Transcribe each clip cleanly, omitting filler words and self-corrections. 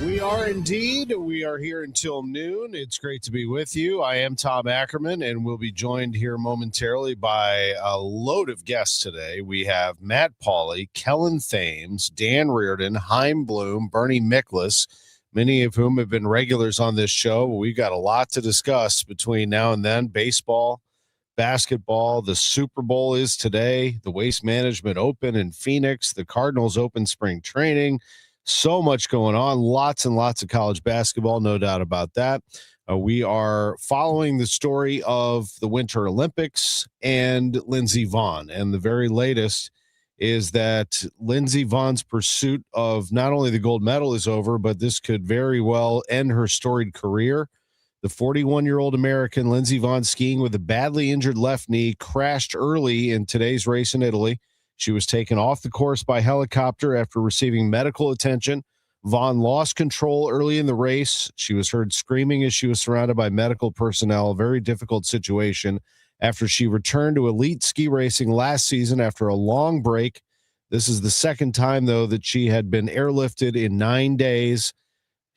We are indeed. We are here until noon. It's great to be with you. I am Tom Ackerman, and we'll be joined here momentarily by a load of guests today. We have Matt Pauley, Kellen Thames, Dan Reardon, Chaim Bloom, Bernie Miklasz, many of whom have been regulars on this show. We've got a lot to discuss between now and then. Baseball, basketball, the Super Bowl is today, the Waste Management Open in Phoenix, the Cardinals Open spring training. So much going on, lots and lots of college basketball, no doubt about that. We are following the story of the Winter Olympics and Lindsey Vonn. And the very latest is that Lindsey Vonn's pursuit of not only the gold medal is over, but this could very well end her storied career. The 41-year-old American Lindsey Vonn, skiing with a badly injured left knee, crashed early in today's race in Italy. She was taken off the course by helicopter after receiving medical attention. Vonn lost control early in the race. She was heard screaming as she was surrounded by medical personnel. A very difficult situation after she returned to elite ski racing last season after a long break. This is the second time, though, that she had been airlifted in 9 days.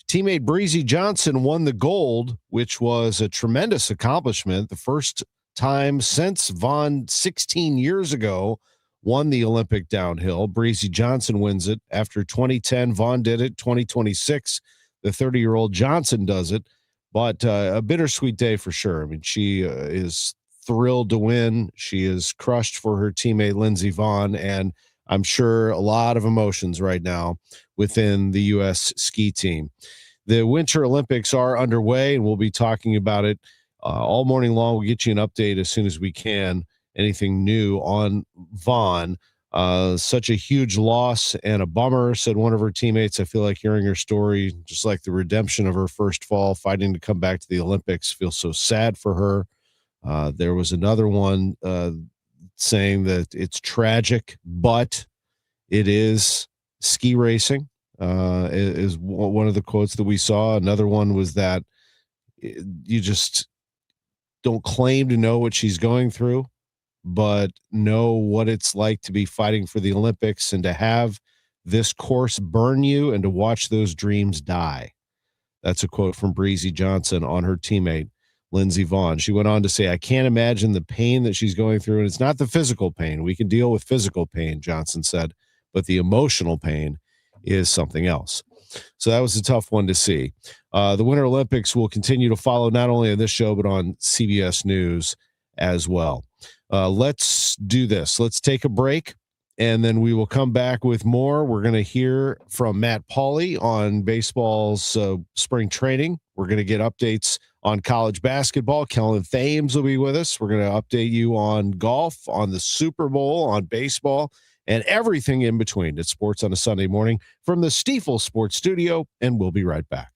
Teammate Breezy Johnson won the gold, which was a tremendous accomplishment. The first time since Vonn 16 years ago won the Olympic downhill. Breezy Johnson wins it. After 2010, Vonn did it. 2026, the 30-year-old Johnson does it. But a bittersweet day for sure. I mean, she is thrilled to win. She is crushed for her teammate Lindsey Vonn, and I'm sure a lot of emotions right now within the U.S. ski team. The Winter Olympics are underway, and we'll be talking about it all morning long. We'll get you an update as soon as we can. Anything new on Vonn. Such a huge loss and a bummer, said one of her teammates. I feel like hearing her story, just like the redemption of her first fall, fighting to come back to the Olympics. Feel so sad for her. There was another one saying that it's tragic, but it is ski racing, is one of the quotes that we saw. Another one was that you just don't claim to know what she's going through, but know what it's like to be fighting for the Olympics and to have this course burn you and to watch those dreams die. That's a quote from Breezy Johnson on her teammate, Lindsey Vonn. She went on to say, I can't imagine the pain that she's going through. And it's not the physical pain. We can deal with physical pain, Johnson said, but the emotional pain is something else. So that was a tough one to see. The Winter Olympics will continue to follow not only on this show, but on CBS News as well. Let's do this. Let's take a break, and then we will come back with more. We're going to hear from Matt Pauley on baseball's spring training. We're going to get updates on college basketball. Kellen Thames will be with us. We're going to update you on golf, on the Super Bowl, on baseball, and everything in between. It's Sports on a Sunday morning from the Stiefel Sports Studio, and we'll be right back.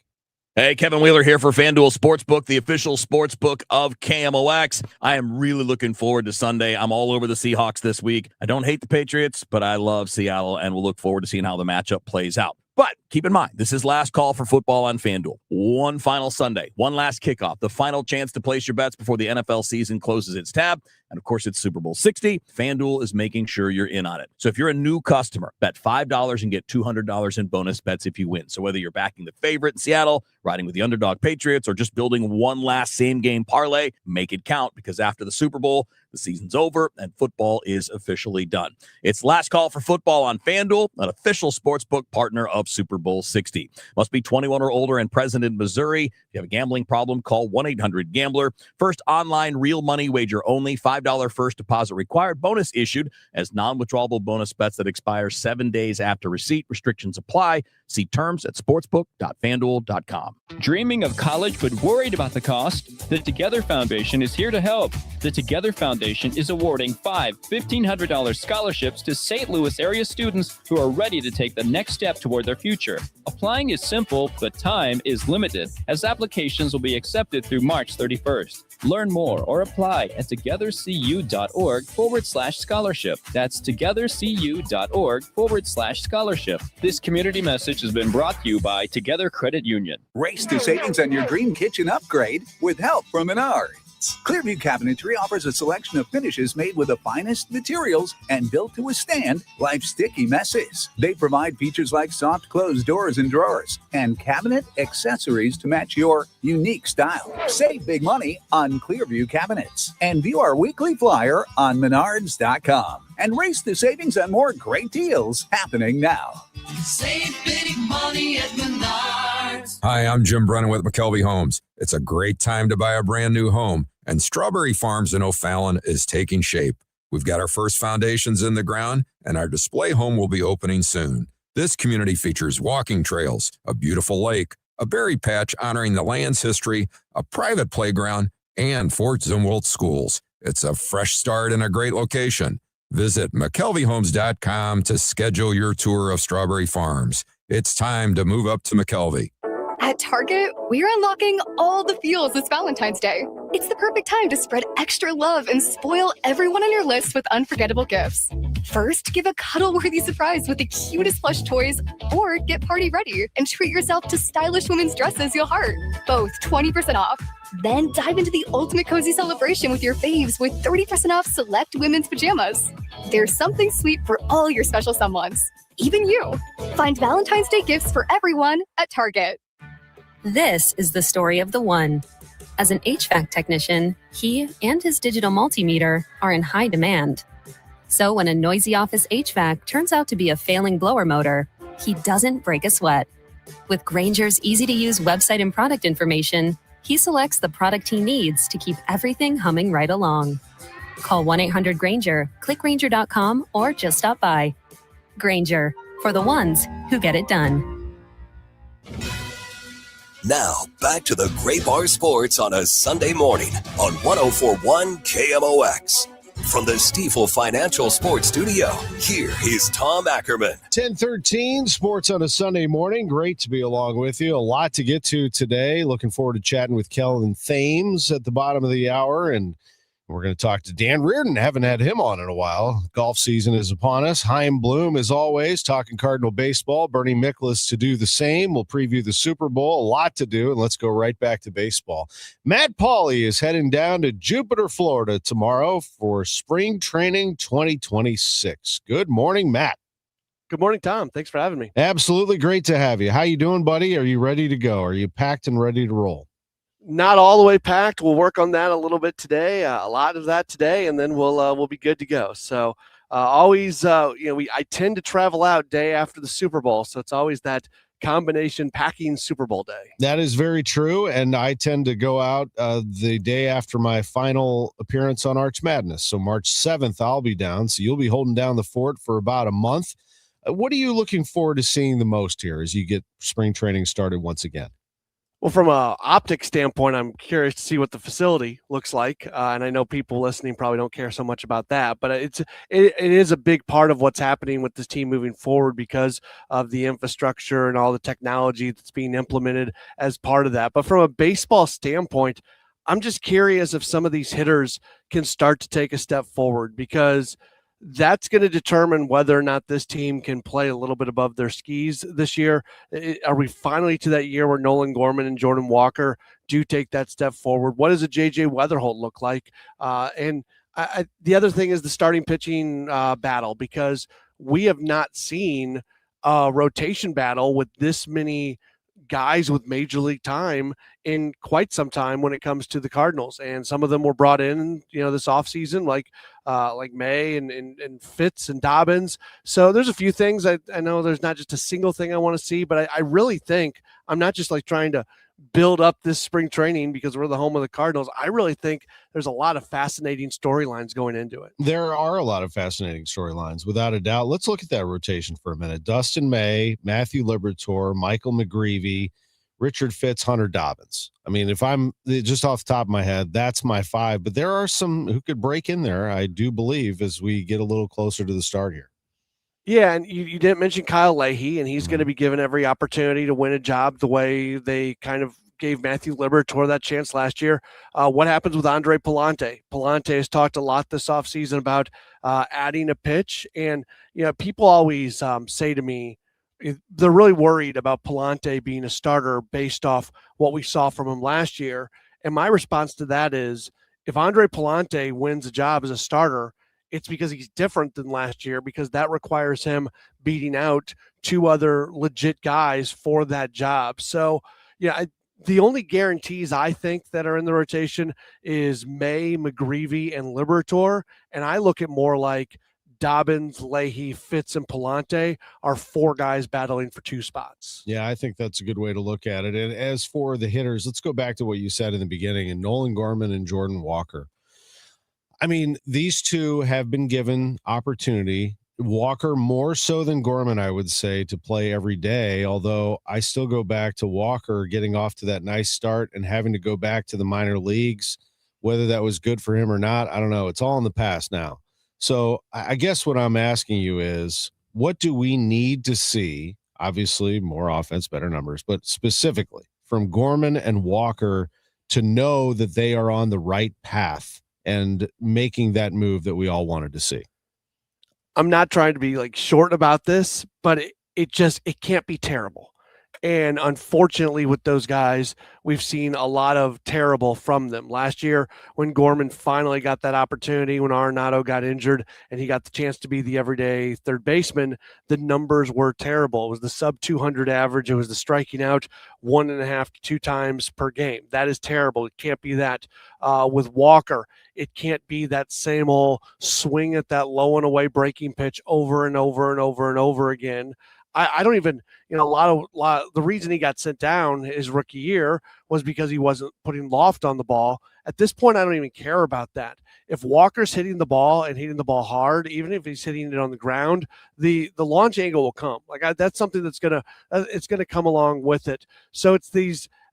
Hey, Kevin Wheeler here for FanDuel Sportsbook, the official sportsbook of KMOX. I am really looking forward to Sunday. I'm all over the Seahawks this week. I don't hate the Patriots, but I love Seattle, and we'll look forward to seeing how the matchup plays out. But keep in mind, this is last call for football on FanDuel. One final Sunday, one last kickoff, the final chance to place your bets before the NFL season closes its tab. And, of course, it's Super Bowl 60. FanDuel is making sure you're in on it. So if you're a new customer, bet $5 and get $200 in bonus bets if you win. So whether you're backing the favorite in Seattle, riding with the underdog Patriots, or just building one last same-game parlay, make it count, because after the Super Bowl, the season's over and football is officially done. It's last call for football on FanDuel, an official sportsbook partner of Super Bowl 60. Must be 21 or older and present in Missouri. If you have a gambling problem, call 1-800-GAMBLER. First online real money wager only. $5 first deposit required. Bonus issued as non-withdrawable bonus bets that expire 7 days after receipt. Restrictions apply. See terms at sportsbook.fanduel.com. Dreaming of college but worried about the cost? The Together Foundation is here to help. The Together Foundation is awarding 5 $1,500 scholarships to St. Louis area students who are ready to take the next step toward their future. Applying is simple, but time is limited, as applications will be accepted through March 31st. Learn more or apply at togethercu.org/scholarship. That's togethercu.org/scholarship. This community message has been brought to you by Together Credit Union. Race to savings on your dream kitchen upgrade with help from Menards. Cabinets. Clearview Cabinetry offers a selection of finishes made with the finest materials and built to withstand life's sticky messes. They provide features like soft closed doors and drawers and cabinet accessories to match your unique style. Save big money on Clearview Cabinets and view our weekly flyer on Menards.com. And race the savings on more great deals happening now. Save big money at Menards. Hi, I'm Jim Brennan with McKelvey Homes. It's a great time to buy a brand new home, and Strawberry Farms in O'Fallon is taking shape. We've got our first foundations in the ground, and our display home will be opening soon. This community features walking trails, a beautiful lake, a berry patch honoring the land's history, a private playground, and Fort Zumwalt schools. It's a fresh start in a great location. Visit McKelveyHomes.com to schedule your tour of Strawberry Farms. It's time to move up to McKelvey. At Target, we're unlocking all the feels this Valentine's Day. It's the perfect time to spread extra love and spoil everyone on your list with unforgettable gifts. First, give a cuddle-worthy surprise with the cutest plush toys, or get party ready and treat yourself to stylish women's dresses you'll heart. Both 20% off. Then dive into the ultimate cozy celebration with your faves with 30% off select women's pajamas. There's something sweet for all your special someones, even you. Find Valentine's Day gifts for everyone at Target. This is the story of the one. As an HVAC technician, he and his digital multimeter are in high demand. So when a noisy office HVAC turns out to be a failing blower motor, he doesn't break a sweat. With Grainger's easy-to-use website and product information, he selects the product he needs to keep everything humming right along. Call 1-800-GRAINGER, click Grainger.com, or just stop by. Grainger, for the ones who get it done. Now, back to the Gray Bar Sports on a Sunday morning on 104.1 KMOX. From the Stifel Financial Sports Studio, here is Tom Ackerman. 10:13 Sports on a Sunday morning. Great to be along with you. A lot to get to today. Looking forward to chatting with Kellen and Thames at the bottom of the hour. And we're going to talk to Dan Reardon. Haven't had him on in a while. Golf season is upon us. Chaim Bloom, as always, talking Cardinal baseball. Bernie Miklasz to do the same. We'll preview the Super Bowl. A lot to do, and let's go right back to baseball. Matt Pauley is heading down to Jupiter, Florida tomorrow for Spring Training 2026. Good morning, Matt. Good morning, Tom. Thanks for having me. Absolutely great to have you. How you doing, buddy? Are you ready to go? Are you packed and ready to roll? Not all the way packed. We'll work on that a little bit today, a lot of that today, and then we'll be good to go. So always, I tend to travel out day after the Super Bowl, so it's always that combination packing Super Bowl day. That is very true, and I tend to go out the day after my final appearance on Arch Madness. So March 7th, I'll be down, so you'll be holding down the fort for about a month. What are you looking forward to seeing the most here as you get spring training started once again? Well, from an optics standpoint, I'm curious to see what the facility looks like. And I know people listening probably don't care so much about that, but it is a big part of what's happening with this team moving forward because of the infrastructure and all the technology that's being implemented as part of that. But from a baseball standpoint, I'm just curious if some of these hitters can start to take a step forward, because that's going to determine whether or not this team can play a little bit above their skis this year. Are we finally to that year where Nolan Gorman and Jordan Walker do take that step forward? What does a J.J. Weatherholt look like? The other thing is the starting pitching battle, because we have not seen a rotation battle with this many guys with major league time in quite some time when it comes to the Cardinals. And some of them were brought in, this offseason, like May and Fitz and Dobbins. So there's a few things I know there's not just a single thing I want to see, but I really think I'm not just like trying to build up this spring training because we're the home of the Cardinals. I really think there's a lot of fascinating storylines going into it. There are a lot of fascinating storylines, without a doubt. Let's look at that rotation for a minute. Dustin May, Matthew Liberatore, Michael McGreevy, Richard Fitz, Hunter Dobbins. I mean, if I'm just off the top of my head, that's my five, but there are some who could break in there, I do believe, as we get a little closer to the start here. Yeah, and you didn't mention Kyle Leahy, and he's going to be given every opportunity to win a job the way they kind of gave Matthew Liberatore that chance last year. What happens with Andre Palante? Palante has talked a lot this offseason about adding a pitch, and people always say to me they're really worried about Palante being a starter based off what we saw from him last year. And my response to that is, if Andre Palante wins a job as a starter, it's because he's different than last year, because that requires him beating out 2 other legit guys for that job. So, yeah, the only guarantees I think that are in the rotation is May, McGreevy, and Liberator. And I look at more like Dobbins, Leahy, Fitz, and Palante are 4 guys battling for 2 spots. Yeah, I think that's a good way to look at it. And as for the hitters, let's go back to what you said in the beginning, and Nolan Gorman and Jordan Walker. I mean, these two have been given opportunity. Walker more so than Gorman, I would say, to play every day, although I still go back to Walker getting off to that nice start and having to go back to the minor leagues. Whether that was good for him or not, I don't know. It's all in the past now. So I guess what I'm asking you is, what do we need to see? Obviously, more offense, better numbers, but specifically from Gorman and Walker to know that they are on the right path and making that move that we all wanted to see. I'm not trying to be like short about this, but it can't be terrible. And unfortunately with those guys, we've seen a lot of terrible from them. Last year, when Gorman finally got that opportunity, when Arenado got injured and he got the chance to be the everyday third baseman, the numbers were terrible. It was the sub 200 average. It was the striking out 1.5 to 2 times per game. That is terrible. It can't be that. With Walker, it can't be that same old swing at that low and away breaking pitch over and over and over and over again. I don't even, a lot of the reason he got sent down his rookie year was because he wasn't putting loft on the ball. At this point, I don't even care about that. If Walker's hitting the ball and hitting the ball hard, even if he's hitting it on the ground, the launch angle will come. That's something that's it's gonna come along with it. So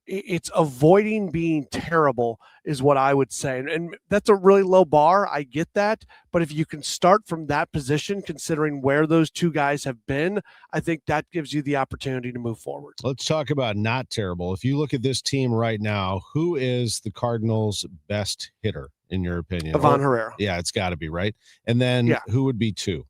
it's avoiding being terrible is what I would say. And that's a really low bar. I get that. But if you can start from that position, considering where those 2 guys have been, I think that gives you the opportunity to move forward. Let's talk about not terrible. If you look at this team right now, who is the Cardinals' best hitter, in your opinion? Vonn Herrera. Yeah, it's got to be, right? And then who would be 2?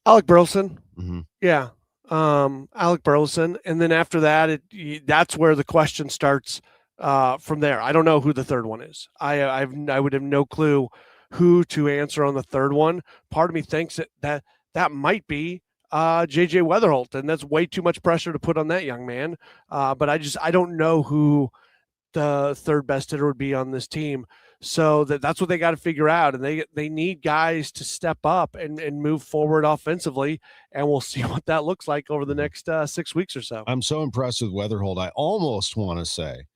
Alec Burleson. Mm-hmm. Yeah. Alec Burleson, and then after that, that's where the question starts from there. I don't know who the third one is. I would have no clue who to answer on the third one. Part of me thinks that might be JJ Weatherholt, and that's way too much pressure to put on that young man. But I don't know who the third best hitter would be on this team. So that's what they got to figure out, and they need guys to step up and move forward offensively, and we'll see what that looks like over the next 6 weeks or so. I'm so impressed with Weatherholt. I almost want to say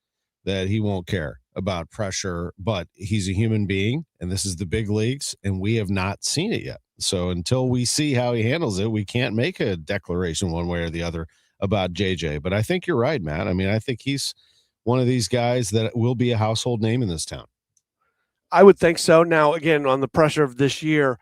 that he won't care about pressure, but he's a human being, and this is the big leagues, and we have not seen it yet. So until we see how he handles it, we can't make a declaration one way or the other about JJ. But I think you're right, Matt. I mean, I think he's one of these guys that will be a household name in this town. I would think so. Now, again, on the pressure of this year,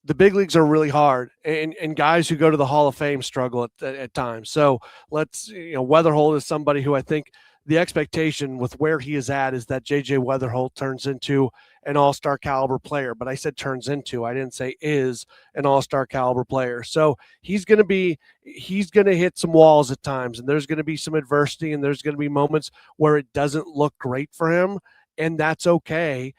the big leagues are really hard, and guys who go to the Hall of Fame struggle at times. So Weatherholt is somebody who I think the expectation with where he is at is that JJ Weatherholt turns into an all-star caliber player. But I said turns into, I didn't say is an all-star caliber player. So he's going to hit some walls at times, and there's going to be some adversity, and there's going to be moments where it doesn't look great for him. And that's okay.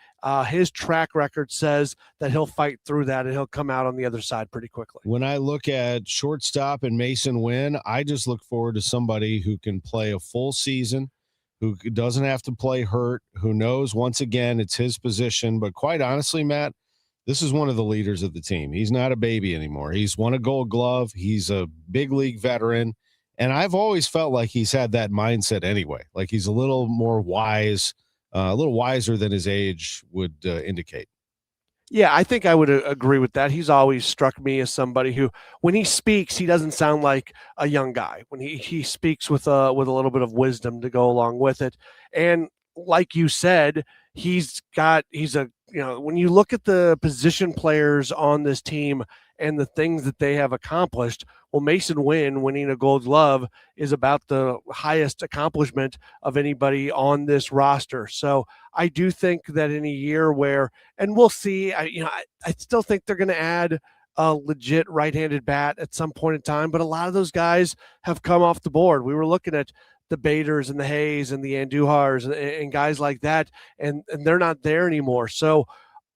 His track record says that he'll fight through that and he'll come out on the other side pretty quickly. When I look at shortstop and Mason Wynn, I just look forward to somebody who can play a full season, who doesn't have to play hurt, who knows once again it's his position. But quite honestly, Matt, this is one of the leaders of the team. He's not a baby anymore. He's won a Gold Glove. He's a big league veteran. And I've always felt like he's had that mindset anyway. Like he's a little more wise, a little wiser than his age would indicate. Yeah, I think I would agree with that. He's always struck me as somebody who, when he speaks, he doesn't sound like a young guy. When he speaks with a little bit of wisdom to go along with it. And like you said, when you look at the position players on this team and the things that they have accomplished, well, Mason Wynn winning a Gold Glove is about the highest accomplishment of anybody on this roster. So I do think that in a year where, and we'll see, I still think they're going to add a legit right-handed bat at some point in time, but a lot of those guys have come off the board. We were looking at the Baders and the Hayes and the Andujars and guys like that, and they're not there anymore. So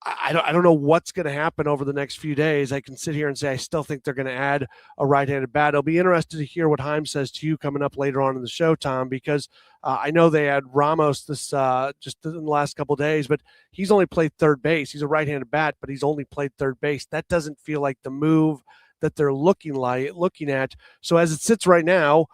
I don't know what's going to happen over the next few days. I can sit here and say I still think they're going to add a right-handed bat. I'll be interested to hear what Chaim says to you coming up later on in the show, Tom, because I know they had Ramos this just in the last couple of days, but he's only played third base. He's a right-handed bat, but he's only played third base. That doesn't feel like the move that they're looking at. So as it sits right now,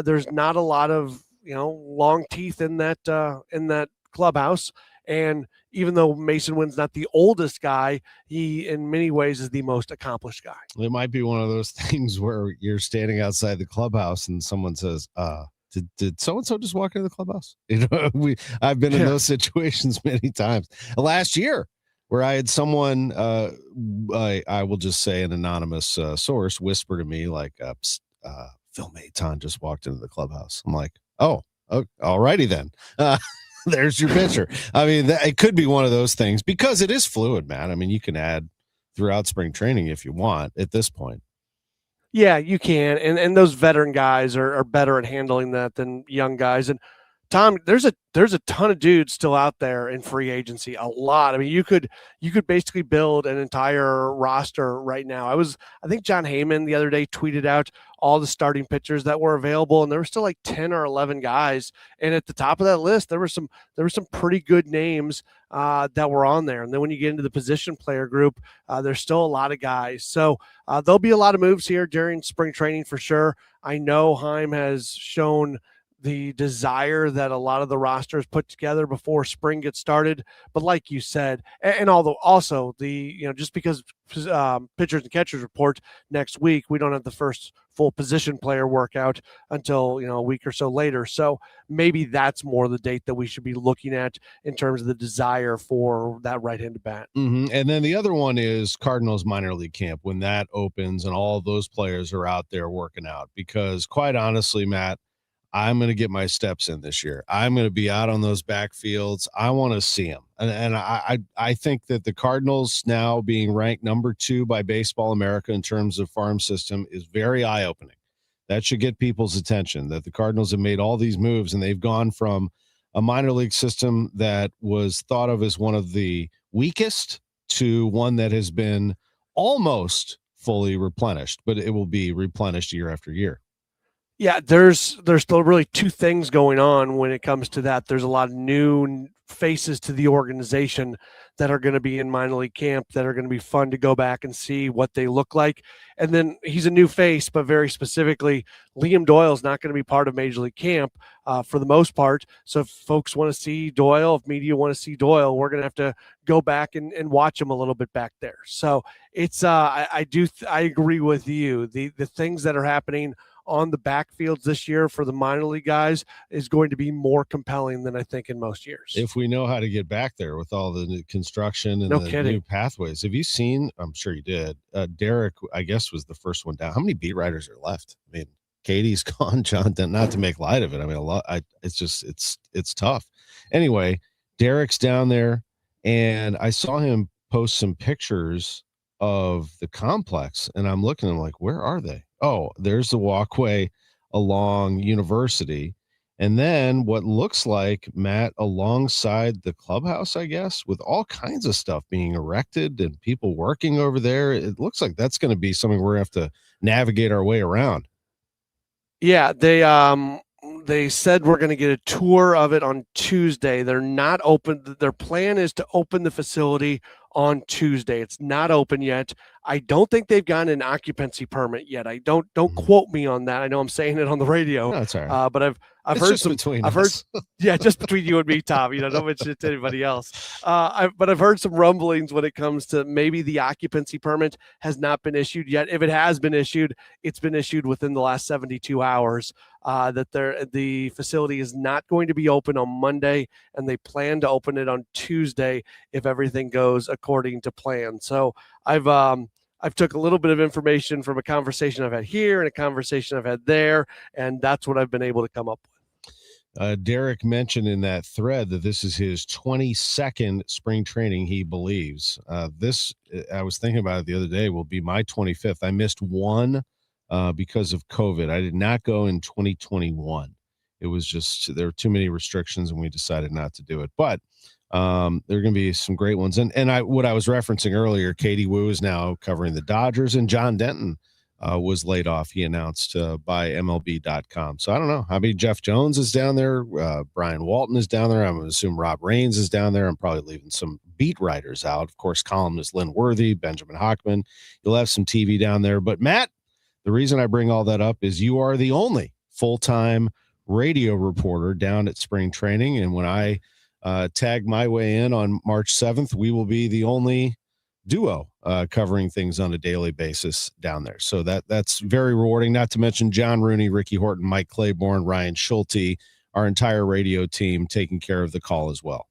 there's not a lot of long teeth in that clubhouse. And even though Mason Wynn's not the oldest guy, he in many ways is the most accomplished guy. It might be one of those things where you're standing outside the clubhouse and someone says, did so-and-so just walk into the clubhouse? I've been in those situations many times. Last year, where I had someone, I will just say an anonymous source, whisper to me like, Phil Maton just walked into the clubhouse. I'm like, oh, all righty then. There's your pitcher. I mean, it could be one of those things because it is fluid, man. I mean, you can add throughout spring training if you want at this point. Yeah, you can. And those veteran guys are better at handling that than young guys. And Tom, there's a ton of dudes still out there in free agency. A lot. I mean, you could basically build an entire roster right now. I think John Heyman the other day tweeted out all the starting pitchers that were available, and there were still like 10 or 11 guys. And at the top of that list, there were some pretty good names that were on there. And then when you get into the position player group, there's still a lot of guys. So there'll be a lot of moves here during spring training for sure. I know Chaim has shown the desire that a lot of the rosters put together before spring gets started. But like you said, and also just because pitchers and catchers report next week, we don't have the first full position player workout until, a week or so later. So maybe that's more the date that we should be looking at in terms of the desire for that right-handed bat. Mm-hmm. And then the other one is Cardinals minor league camp when that opens and all those players are out there working out, because quite honestly, Matt, I'm going to get my steps in this year. I'm going to be out on those backfields. I want to see them. And I think that the Cardinals now being ranked number 2 by Baseball America in terms of farm system is very eye-opening. That should get people's attention, that the Cardinals have made all these moves and they've gone from a minor league system that was thought of as one of the weakest to one that has been almost fully replenished, but it will be replenished year after year. Yeah, there's still really two things going on when it comes to that. There's a lot of new faces to the organization that are going to be in minor league camp that are going to be fun to go back and see what they look like. And then he's a new face, but very specifically, Liam Doyle is not going to be part of major league camp for the most part. So if folks want to see Doyle, if media want to see Doyle, we're going to have to go back and watch him a little bit back there. So it's I agree with you. The things that are happening on the backfields this year for the minor league guys is going to be more compelling than I think in most years. If we know how to get back there with all the new construction and new pathways. Have you seen, I'm sure you did, Derek, I guess, was the first one down. How many beat writers are left? I mean, Katie's gone, John, not to make light of it. I mean, a lot, it's tough. Anyway, Derek's down there and I saw him post some pictures of the complex and I'm looking, I'm like, where are they? Oh, there's the walkway along University. And then what looks like, Matt, alongside the clubhouse, I guess, with all kinds of stuff being erected and people working over there. It looks like that's going to be something we're going to have to navigate our way around. Yeah, they said we're going to get a tour of it on Tuesday. They're not open. Their plan is to open the facility on Tuesday. It's not open yet. I don't think they've gotten an occupancy permit yet. I don't quote me on that. I know I'm saying it on the radio. No, that's all right. But I've heard some between us. Yeah, just between you and me, Tom. Don't mention it to anybody else. But I've heard some rumblings when it comes to maybe the occupancy permit has not been issued yet. If it has been issued, it's been issued within the last 72 hours. That the facility is not going to be open on Monday, and they plan to open it on Tuesday if everything goes according to plan. So I've took a little bit of information from a conversation I've had here and a conversation I've had there, and that's what I've been able to come up with. Derek mentioned in that thread that this is his 22nd spring training, he believes. This, I was thinking about it the other day, will be my 25th. I missed one because of COVID. I did not go in 2021. It was just, there were too many restrictions and we decided not to do it. But there are going to be some great ones. And what I was referencing earlier, Katie Wu is now covering the Dodgers, and John Denton was laid off, he announced by MLB.com. So I don't know. I mean, Jeff Jones is down there. Brian Walton is down there. I'm going to assume Rob Raines is down there. I'm probably leaving some beat writers out. Of course, columnist Lynn Worthy, Benjamin Hockman. You'll have some TV down there. But Matt, the reason I bring all that up is you are the only full-time radio reporter down at spring training. And when I tag my way in on March 7th, we will be the only duo covering things on a daily basis down there. So that's very rewarding, not to mention John Rooney, Ricky Horton, Mike Claiborne, Ryan Schulte, our entire radio team taking care of the call as well.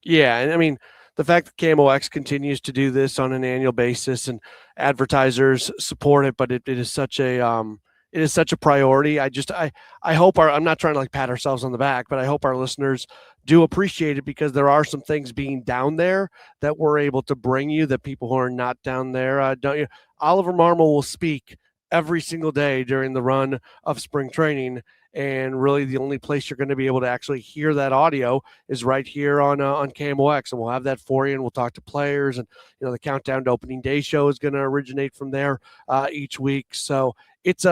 Yeah, and I mean, the fact that KMOX continues to do this on an annual basis and advertisers support it, but it is such a priority. I hope I'm not trying to like pat ourselves on the back, but I hope our listeners do appreciate it, because there are some things being down there that we're able to bring you that people who are not down there don't. Oliver Marmol will speak every single day during the run of spring training, and really the only place you're going to be able to actually hear that audio is right here on KMOX, and we'll have that for you, and we'll talk to players, and the Countdown to Opening Day show is going to originate from there each week. So it's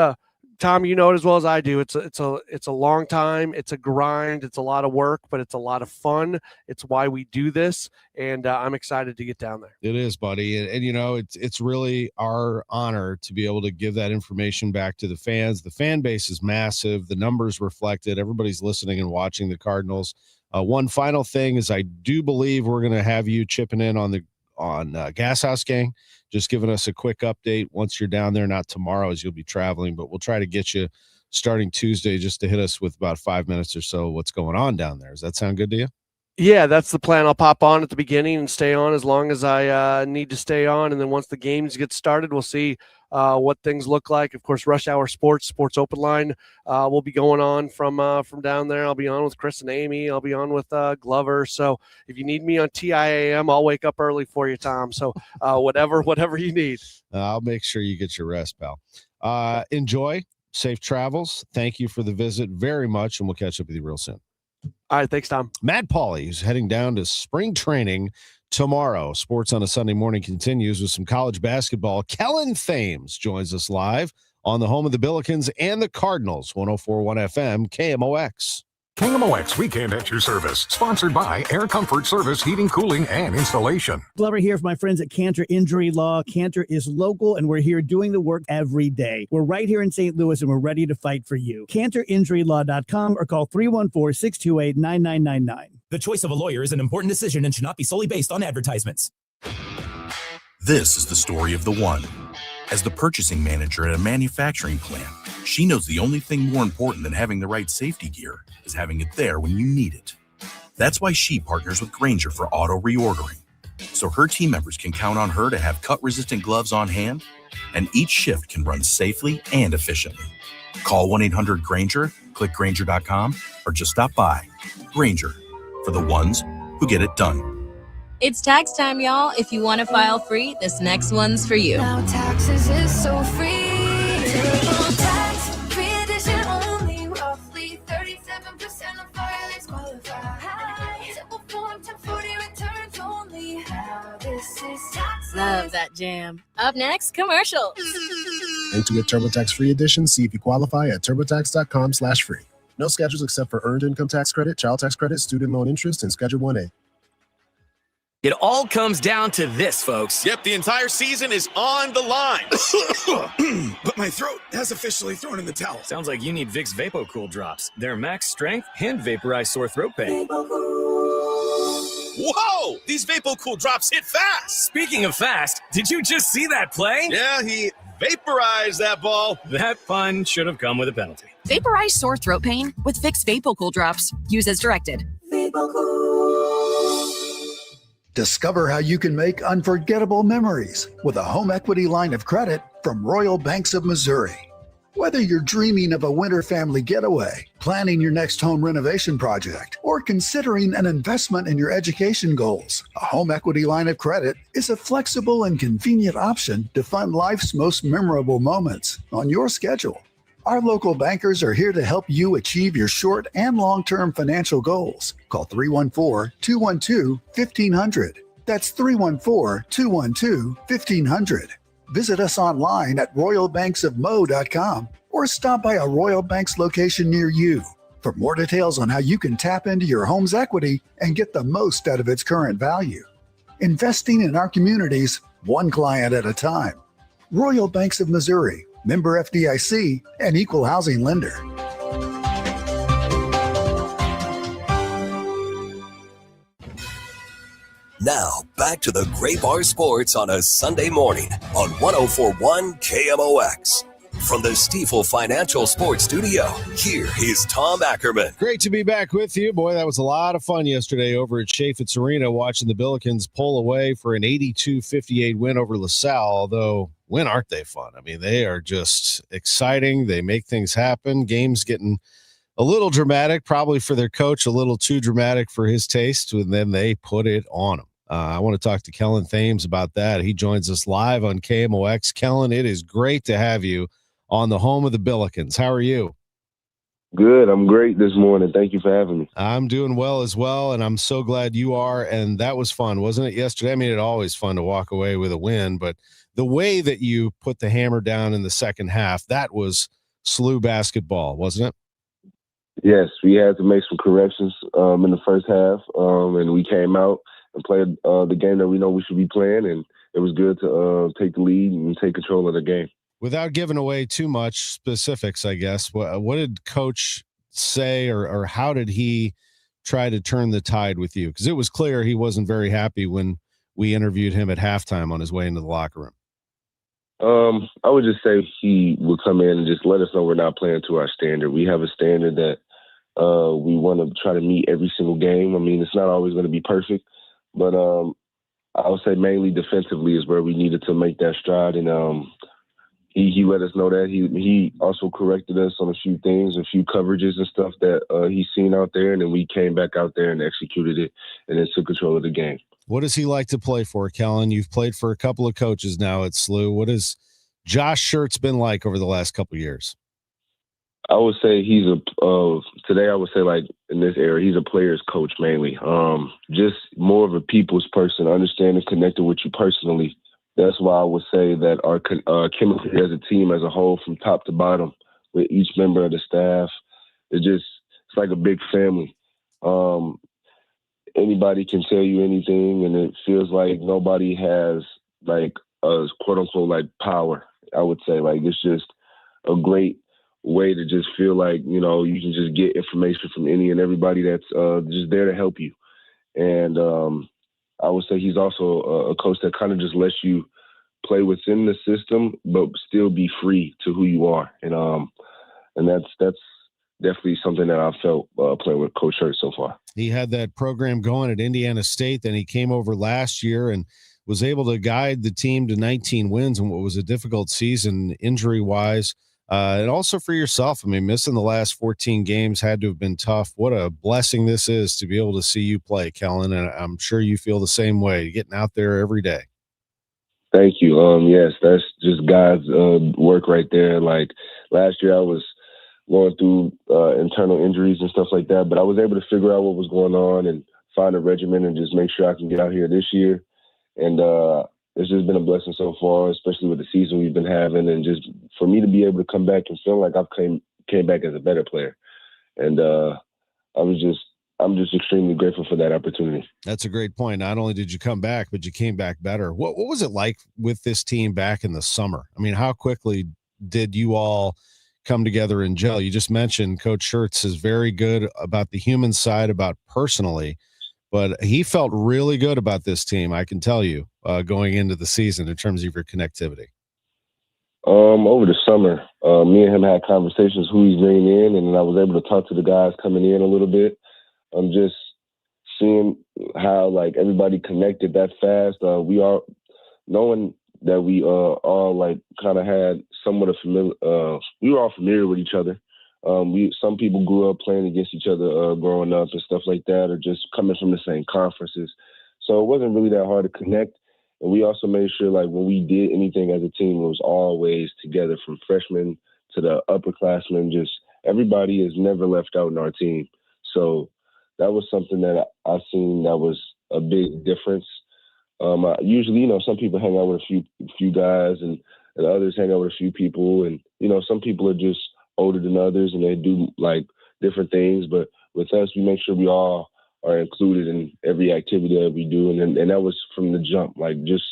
Tom, you know it as well as I do. It's a long time. It's a grind. It's a lot of work, but it's a lot of fun. It's why we do this, and I'm excited to get down there. It is, buddy, and it's really our honor to be able to give that information back to the fans. The fan base is massive. The numbers reflect it. Everybody's listening and watching the Cardinals. One final thing is, I do believe we're going to have you chipping in on Gas House Gang, just giving us a quick update once you're down there, not tomorrow as you'll be traveling, but we'll try to get you starting Tuesday just to hit us with about 5 minutes or so what's going on down there. Does that sound good to you? Yeah, that's the plan. I'll pop on at the beginning and stay on as long as I need to stay on, and then once the games get started, we'll see what things look like. Of course, Rush Hour Sports Open Line will be going on from down there. I'll be on with Chris and Amy. I'll be on with Glover. So if you need me on TIAM, I'll wake up early for you, Tom. So whatever you need. I'll make sure you get your rest, pal. Enjoy. Safe travels. Thank you for the visit very much, and we'll catch up with you real soon. All right, thanks, Tom. Matt Pauley is heading down to spring training tomorrow. Sports on a Sunday morning continues with some college basketball. Kellen Thames joins us live on the home of the Billikens and the Cardinals, 104.1 FM, KMOX. KMOX Weekend at your service, sponsored by Air Comfort Service, Heating, Cooling, and Installation. Glover here for my friends at Cantor Injury Law. Cantor is local, and we're here doing the work every day. We're right here in St. Louis, and we're ready to fight for you. CantorInjuryLaw.com or call 314-628-9999. The choice of a lawyer is an important decision and should not be solely based on advertisements. This is the story of the one. As the purchasing manager at a manufacturing plant, she knows the only thing more important than having the right safety gear is having it there when you need it. That's why she partners with Grainger for auto reordering, so her team members can count on her to have cut-resistant gloves on hand, and each shift can run safely and efficiently. Call 1-800-GRAINGER, click Grainger.com, or just stop by. Grainger, for the ones who get it done. It's tax time, y'all. If you want to file free, this next one's for you. Now taxes is so free. Tax-free edition only. Roughly 37% of filings qualify. Simple form 1040 returns only. Now this is tax. Love that jam. Up next, commercials. And to get TurboTax free edition, see if you qualify at turbotax.com/free. No schedules except for earned income tax credit, child tax credit, student loan interest, and Schedule 1A. It all comes down to this, folks. Yep, the entire season is on the line. But my throat has officially thrown in the towel. Sounds like you need Vicks VapoCool drops. They're max strength and vaporize sore throat pain. Whoa! These VapoCool drops hit fast. Speaking of fast, did you just see that play? Yeah, he vaporized that ball. That pun should have come with a penalty. Vaporize sore throat pain with Vicks VapoCool drops. Use as directed. Discover how you can make unforgettable memories with a home equity line of credit from Royal Banks of Missouri. Whether you're dreaming of a winter family getaway, planning your next home renovation project, or considering an investment in your education goals, a home equity line of credit is a flexible and convenient option to fund life's most memorable moments on your schedule. Our local bankers are here to help you achieve your short and long-term financial goals. Call 314-212-1500. That's 314-212-1500. Visit us online at royalbanksofmo.com or stop by a Royal Banks location near you. For more details on how you can tap into your home's equity and get the most out of its current value. Investing in our communities, one client at a time. Royal Banks of Missouri, member FDIC, and equal housing lender. Now, back to the Gray Bar Sports on a Sunday morning on 104.1 KMOX. From the Stifel Financial Sports Studio, here is Tom Ackerman. Great to be back with you. Boy, that was a lot of fun yesterday over at Chaffetz Arena watching the Billikens pull away for an 82-58 win over LaSalle, although when aren't they fun? I mean, they are just exciting. They make things happen. Games getting a little dramatic, probably for their coach, a little too dramatic for his taste, and then they put it on him. I want to talk to Kellen Thames about that. He joins us live on KMOX. Kellen, it is great to have you on the home of the Billikens. How are you? Good. I'm great this morning. Thank you for having me. I'm doing well as well, and I'm so glad you are. And that was fun, wasn't it, yesterday? I mean, it's always fun to walk away with a win, but the way that you put the hammer down in the second half, that was SLU basketball, wasn't it? Yes, we had to make some corrections in the first half, and we came out and played the game that we know we should be playing, and it was good to take the lead and take control of the game. Without giving away too much specifics, I guess, what did Coach say or how did he try to turn the tide with you? Because it was clear he wasn't very happy when we interviewed him at halftime on his way into the locker room. I would just say he would come in and just let us know we're not playing to our standard. We have a standard that we want to try to meet every single game. I mean, it's not always going to be perfect, but I would say mainly defensively is where we needed to make that stride. And he let us know that. He also corrected us on a few things, a few coverages and stuff that he's seen out there, and then we came back out there and executed it and then took control of the game. What does he like to play for, Kellen? You've played for a couple of coaches now at SLU. What has Josh Schertz been like over the last couple of years? I would say he's today I would say like in this era, he's a player's coach mainly. Just more of a people's person, understanding, connected with you personally. That's why I would say that our chemistry as a team as a whole from top to bottom with each member of the staff, it's like a big family. Anybody can tell you anything, and it feels like nobody has like a quote unquote like power. I would say like it's just a great way to just feel like, you know, you can just get information from any and everybody that's just there to help you. And I would say he's also a coach that kind of just lets you play within the system, but still be free to who you are. And that's definitely something that I felt playing with Coach Schertz so far. He had that program going at Indiana State, then he came over last year and was able to guide the team to 19 wins in what was a difficult season injury-wise. And also for yourself, I mean, missing the last 14 games had to have been tough. What a blessing this is to be able to see you play, Kellen, and I'm sure you feel the same way, getting out there every day. Thank you. Yes, that's just God's work right there. Like last year I was going through internal injuries and stuff like that, but I was able to figure out what was going on and find a regimen and just make sure I can get out here this year. And it's just been a blessing so far, especially with the season we've been having, and just for me to be able to come back and feel like I've came back as a better player. And I'm just extremely grateful for that opportunity. That's a great point. Not only did you come back, but you came back better. What was it like with this team back in the summer? I mean, how quickly did you all come together and gel? You just mentioned Coach Schertz is very good about the human side, about personally, but he felt really good about this team, I can tell you, going into the season in terms of your connectivity. Over the summer, me and him had conversations who he's bringing in, and then I was able to talk to the guys coming in a little bit. I'm just seeing how like everybody connected that fast. We are knowing that we all like kind of had somewhat of familiar. We were all familiar with each other. Some people grew up playing against each other growing up and stuff like that, or just coming from the same conferences. So it wasn't really that hard to connect. And we also made sure, like, when we did anything as a team, it was always together, from freshmen to the upperclassmen. Just everybody is never left out in our team. So that was something that I seen that was a big difference. Usually, some people hang out with a few guys, and others hang out with a few people. And, some people are just older than others, and they do, like, different things. But with us, we make sure we all are included in every activity that we do. And that was from the jump, like, just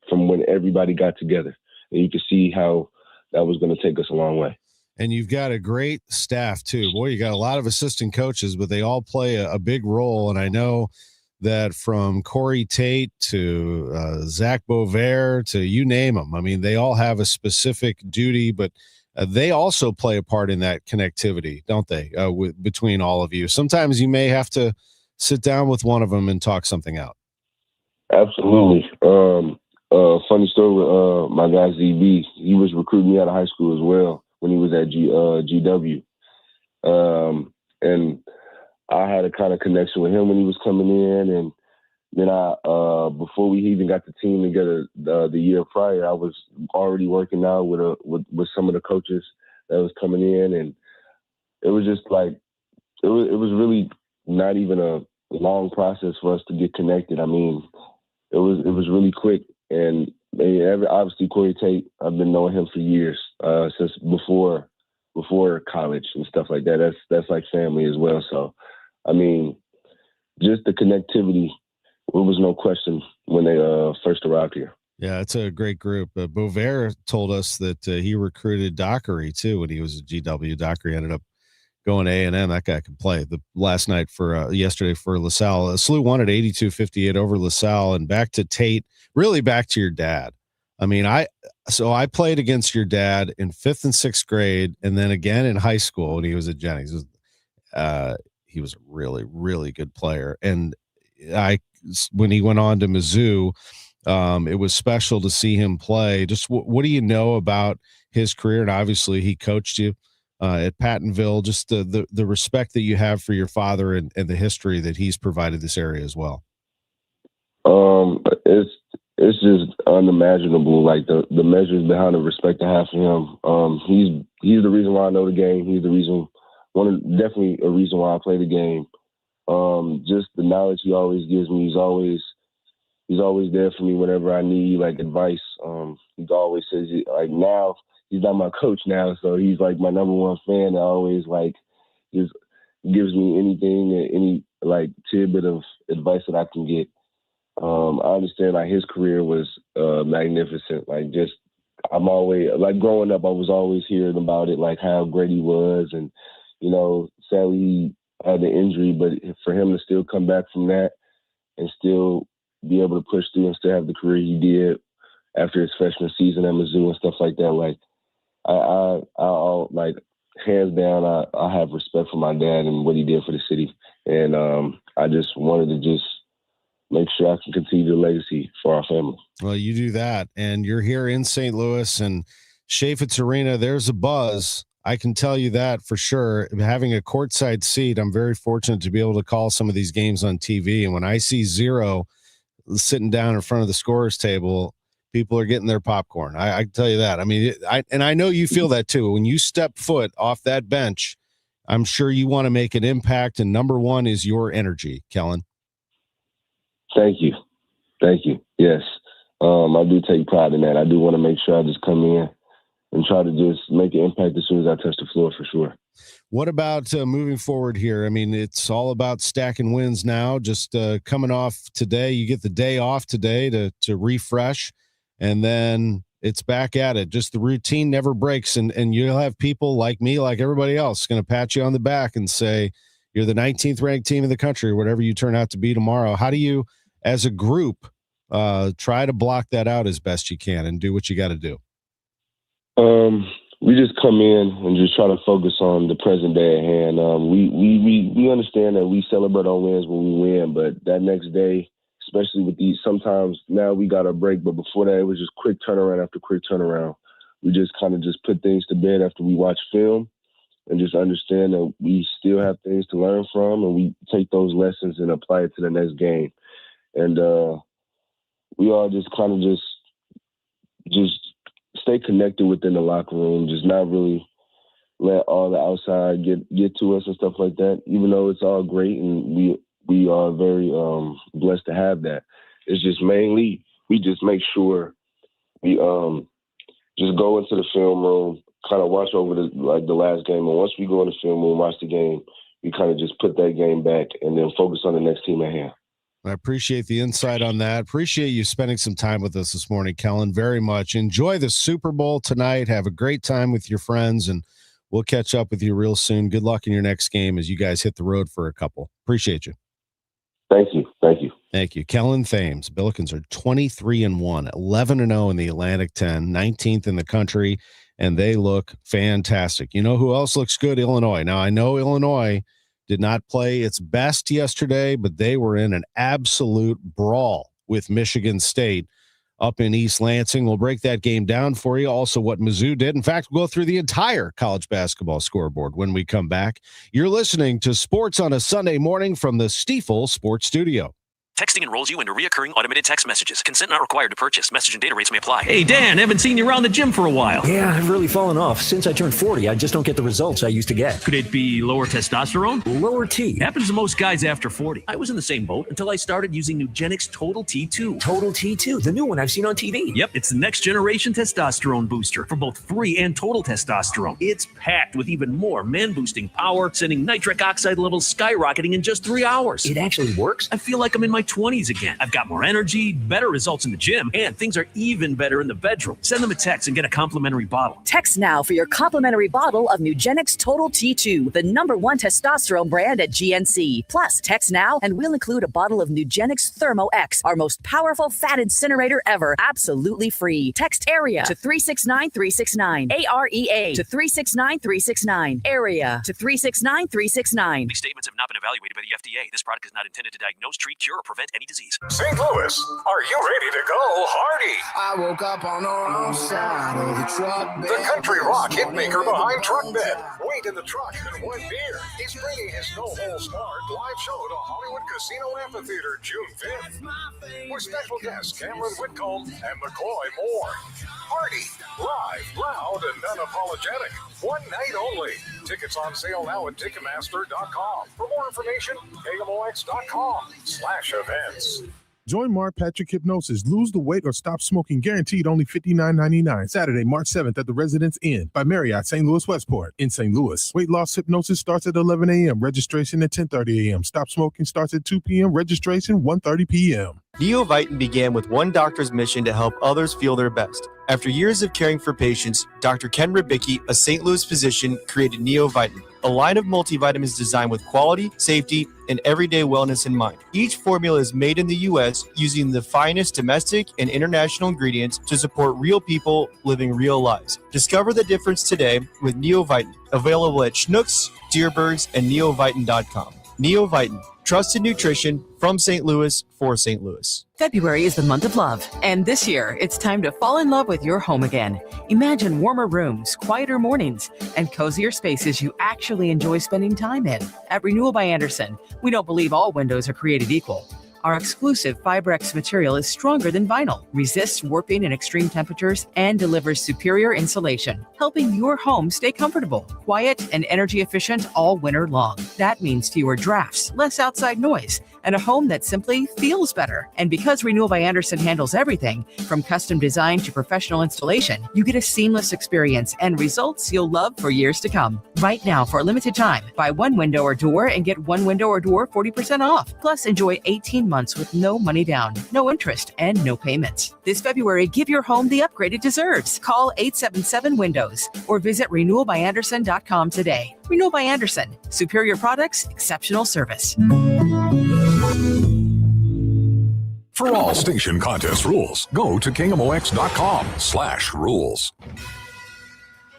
from when everybody got together. And you could see how that was going to take us a long way. And you've got a great staff, too. Boy, you got a lot of assistant coaches, but they all play a big role. And I know that from Corey Tate to Zach Bovair to you name them, I mean, they all have a specific duty, but they also play a part in that connectivity, don't they, between all of you? Sometimes you may have to sit down with one of them and talk something out. Absolutely. Funny story with my guy ZB. He was recruiting me out of high school as well when he was at GW. And I had a kind of connection with him when he was coming in. And then before we even got the team together the year prior, I was already working out with some of the coaches that was coming in. And it was just like, it was really not even a long process for us to get connected. I mean, it was really quick. And obviously Corey Tate, I've been knowing him for years, since before college and stuff like that. That's like family as well. So, I mean, just the connectivity, there was no question when they first arrived here. Yeah, it's a great group. Bovair told us that he recruited Dockery, too, when he was at GW. Dockery ended up going A&M. That guy can play. Yesterday for LaSalle. SLU won at 82-58 over LaSalle. And back to Tate, really back to your dad. I mean, I played against your dad in 5th and 6th grade, and then again in high school when he was at Jennings. He was a really, really good player. And when he went on to Mizzou, it was special to see him play. Just what do you know about his career? And obviously he coached you at Pattonville, just the respect that you have for your father and the history that he's provided this area as well. It's just unimaginable, like the measures behind the respect I have for him. He's the reason why I know the game. He's the reason, definitely a reason why I play the game. Just the knowledge he always gives me. He's always there for me whenever I need, like, advice. He always says, like, now he's not my coach now, so he's like my number one fan that always, like, just gives me anything, any, like, tidbit of advice that I can get. I understand, like, his career was magnificent. Like, just, I'm always, like, growing up, I was always hearing about it, like, how great he was. And, sadly he had the injury, but for him to still come back from that and still be able to push through and still have the career he did after his freshman season at Mizzou and stuff like that, like, I'll like, hands down, I have respect for my dad and what he did for the city. And I just wanted to just make sure I can continue the legacy for our family. Well, you do that, and you're here in St. Louis and Chaffetz Arena. There's a buzz. I can tell you that for sure. Having a courtside seat, I'm very fortunate to be able to call some of these games on TV. And when I see Zero sitting down in front of the scorer's table, people are getting their popcorn. I can tell you that. I mean, I know you feel that too. When you step foot off that bench, I'm sure you want to make an impact. And number one is your energy, Kellen. Thank you. Yes. I do take pride in that. I do want to make sure I just come in and try to just make an impact as soon as I touch the floor, for sure. What about moving forward here? I mean, it's all about stacking wins now. Just coming off today, you get the day off today to refresh, and then it's back at it. Just the routine never breaks, and you'll have people like me, like everybody else, going to pat you on the back and say, you're the 19th ranked team in the country, or whatever you turn out to be tomorrow. How do you, as a group, try to block that out as best you can and do what you got to do? We just come in and just try to focus on the present day at hand. We understand that we celebrate our wins when we win, but that next day especially with these. Sometimes now we got a break, but before that, it was just quick turnaround after quick turnaround. We just kind of just put things to bed after we watch film and just understand that we still have things to learn from, and we take those lessons and apply it to the next game. And we all just kind of just stay connected within the locker room, just not really let all the outside get to us and stuff like that, even though it's all great and we are very blessed to have that. It's just mainly we just make sure we just go into the film room, kind of watch over the last game, and once we go in the film room, watch the game, we kind of just put that game back and then focus on the next team at hand. I appreciate the insight on that. Appreciate you spending some time with us this morning, Kellen, very much. Enjoy the Super Bowl tonight. Have a great time with your friends, and we'll catch up with you real soon. Good luck in your next game as you guys hit the road for a couple. Appreciate you. Thank you. Thank you. Thank you. Kellen Thames. Billikens are 23-1, 11-0 in the Atlantic 10, 19th in the country, and they look fantastic. You know who else looks good? Illinois. Now, I know Illinois did not play its best yesterday, but they were in an absolute brawl with Michigan State up in East Lansing. We'll break that game down for you. Also, what Mizzou did. In fact, we'll go through the entire college basketball scoreboard when we come back. You're listening to Sports on a Sunday Morning from the Stiefel Sports Studio. Texting enrolls you into reoccurring automated text messages. Consent not required to purchase. Message and data rates may apply. Hey, Dan, haven't seen you around the gym for a while. Yeah, I've really fallen off. Since I turned 40, I just don't get the results I used to get. Could it be lower testosterone? Lower T. Happens to most guys after 40. I was in the same boat until I started using Nugenix Total T2. Total T2, the new one I've seen on TV. Yep, it's the next generation testosterone booster for both free and total testosterone. It's packed with even more man-boosting power, sending nitric oxide levels skyrocketing in just 3 hours. It actually works? I feel like I'm in my 20s again. I've got more energy, better results in the gym, and things are even better in the bedroom. Send them a text and get a complimentary bottle. Text now for your complimentary bottle of Nugenix Total T2, the #1 testosterone brand at GNC. Plus, text now and we'll include a bottle of Nugenix Thermo X, our most powerful fat incinerator ever, absolutely free. Text AREA to 369369. AREA to 369369. AREA to 369369. These statements have not been evaluated by the FDA. This product is not intended to diagnose, treat, cure, or prevent any disease. St. Louis, are you ready to go Hardy? I woke up on the wrong side of the truck bed. The country rock hitmaker behind Truck Bed. Wait in the truck and one beer. He's bringing his no-holds barred live show to Hollywood Casino Amphitheater June 5th. With special guests Cameron Whitcomb and McCoy Moore. Hardy, live, loud, and unapologetic. One night only. Tickets on sale now at Ticketmaster.com. For more information, KMOX.com/events. Join Mark Patrick Hypnosis. Lose the weight or stop smoking. Guaranteed only $59.99. Saturday, March 7th at the Residence Inn by Marriott, St. Louis Westport in St. Louis. Weight loss hypnosis starts at 11 a.m. Registration at 10:30 a.m. Stop smoking starts at 2 p.m. Registration 1:30 p.m. Neovitin began with one doctor's mission to help others feel their best. After years of caring for patients, Dr. Ken Ribicki, a St. Louis physician, created Neovitin, a line of multivitamins designed with quality, safety, and everyday wellness in mind. Each formula is made in the U.S. using the finest domestic and international ingredients to support real people living real lives. Discover the difference today with Neovitin, available at Schnucks, Dierbergs, and Neovitin.com. Neovitin, trusted nutrition from St. Louis for St. Louis. February is the month of love, and this year it's time to fall in love with your home again. Imagine warmer rooms, quieter mornings, and cozier spaces you actually enjoy spending time in. At Renewal by Andersen, we don't believe all windows are created equal. Our exclusive FiberX material is stronger than vinyl, resists warping in extreme temperatures, and delivers superior insulation, helping your home stay comfortable, quiet, and energy efficient all winter long. That means fewer drafts, less outside noise, and a home that simply feels better. And because Renewal by Andersen handles everything, from custom design to professional installation, you get a seamless experience and results you'll love for years to come. Right now, for a limited time, buy one window or door and get one window or door 40% off. Plus, enjoy 18 months with no money down, no interest, and no payments. This February, give your home the upgrade it deserves. Call 877-WINDOWS or visit renewalbyandersen.com today. Renewal by Andersen. Superior products, exceptional service. For all station contest rules, go to KMOX.com/rules.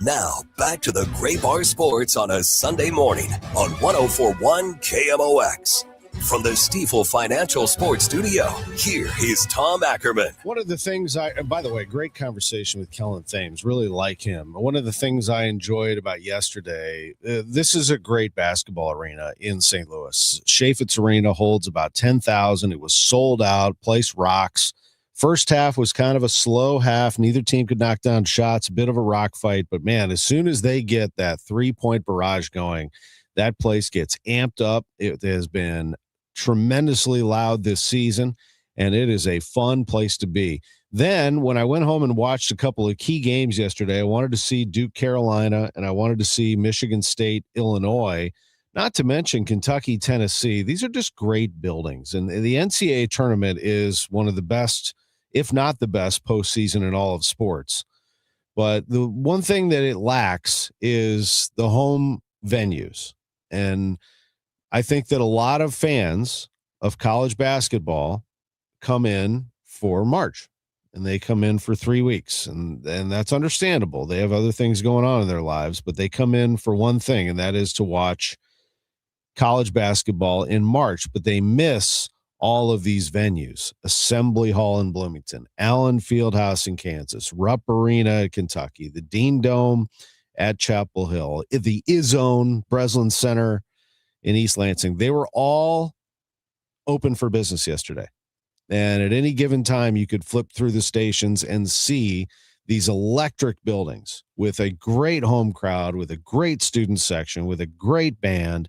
Now, back to the Gray Bar Sports on a Sunday morning on 104.1 KMOX. From the Stifel Financial Sports Studio, here is Tom Ackerman. One of the things by the way, great conversation with Kellen Thames. Really like him. One of the things I enjoyed about yesterday, this is a great basketball arena in St. Louis. Chaifetz Arena holds about 10,000. It was sold out. Place rocks. First half was kind of a slow half. Neither team could knock down shots. A bit of a rock fight. But, man, as soon as they get that three-point barrage going, that place gets amped up. It has been tremendously loud this season, and it is a fun place to be. Then when I went home and watched a couple of key games yesterday, I wanted to see Duke, Carolina, and I wanted to see Michigan State, Illinois, not to mention Kentucky, Tennessee. These are just great buildings, and the NCAA tournament is one of the best, if not the best, postseason in all of sports. But the one thing that it lacks is the home venues, and I think that a lot of fans of college basketball come in for March, and they come in for 3 weeks, and that's understandable. They have other things going on in their lives, but they come in for one thing, and that is to watch college basketball in March, but they miss all of these venues: Assembly Hall in Bloomington, Allen Fieldhouse in Kansas, Rupp Arena in Kentucky, the Dean Dome at Chapel Hill, the Izzone Breslin Center in East Lansing. They were all open for business yesterday. And at any given time, you could flip through the stations and see these electric buildings with a great home crowd, with a great student section, with a great band.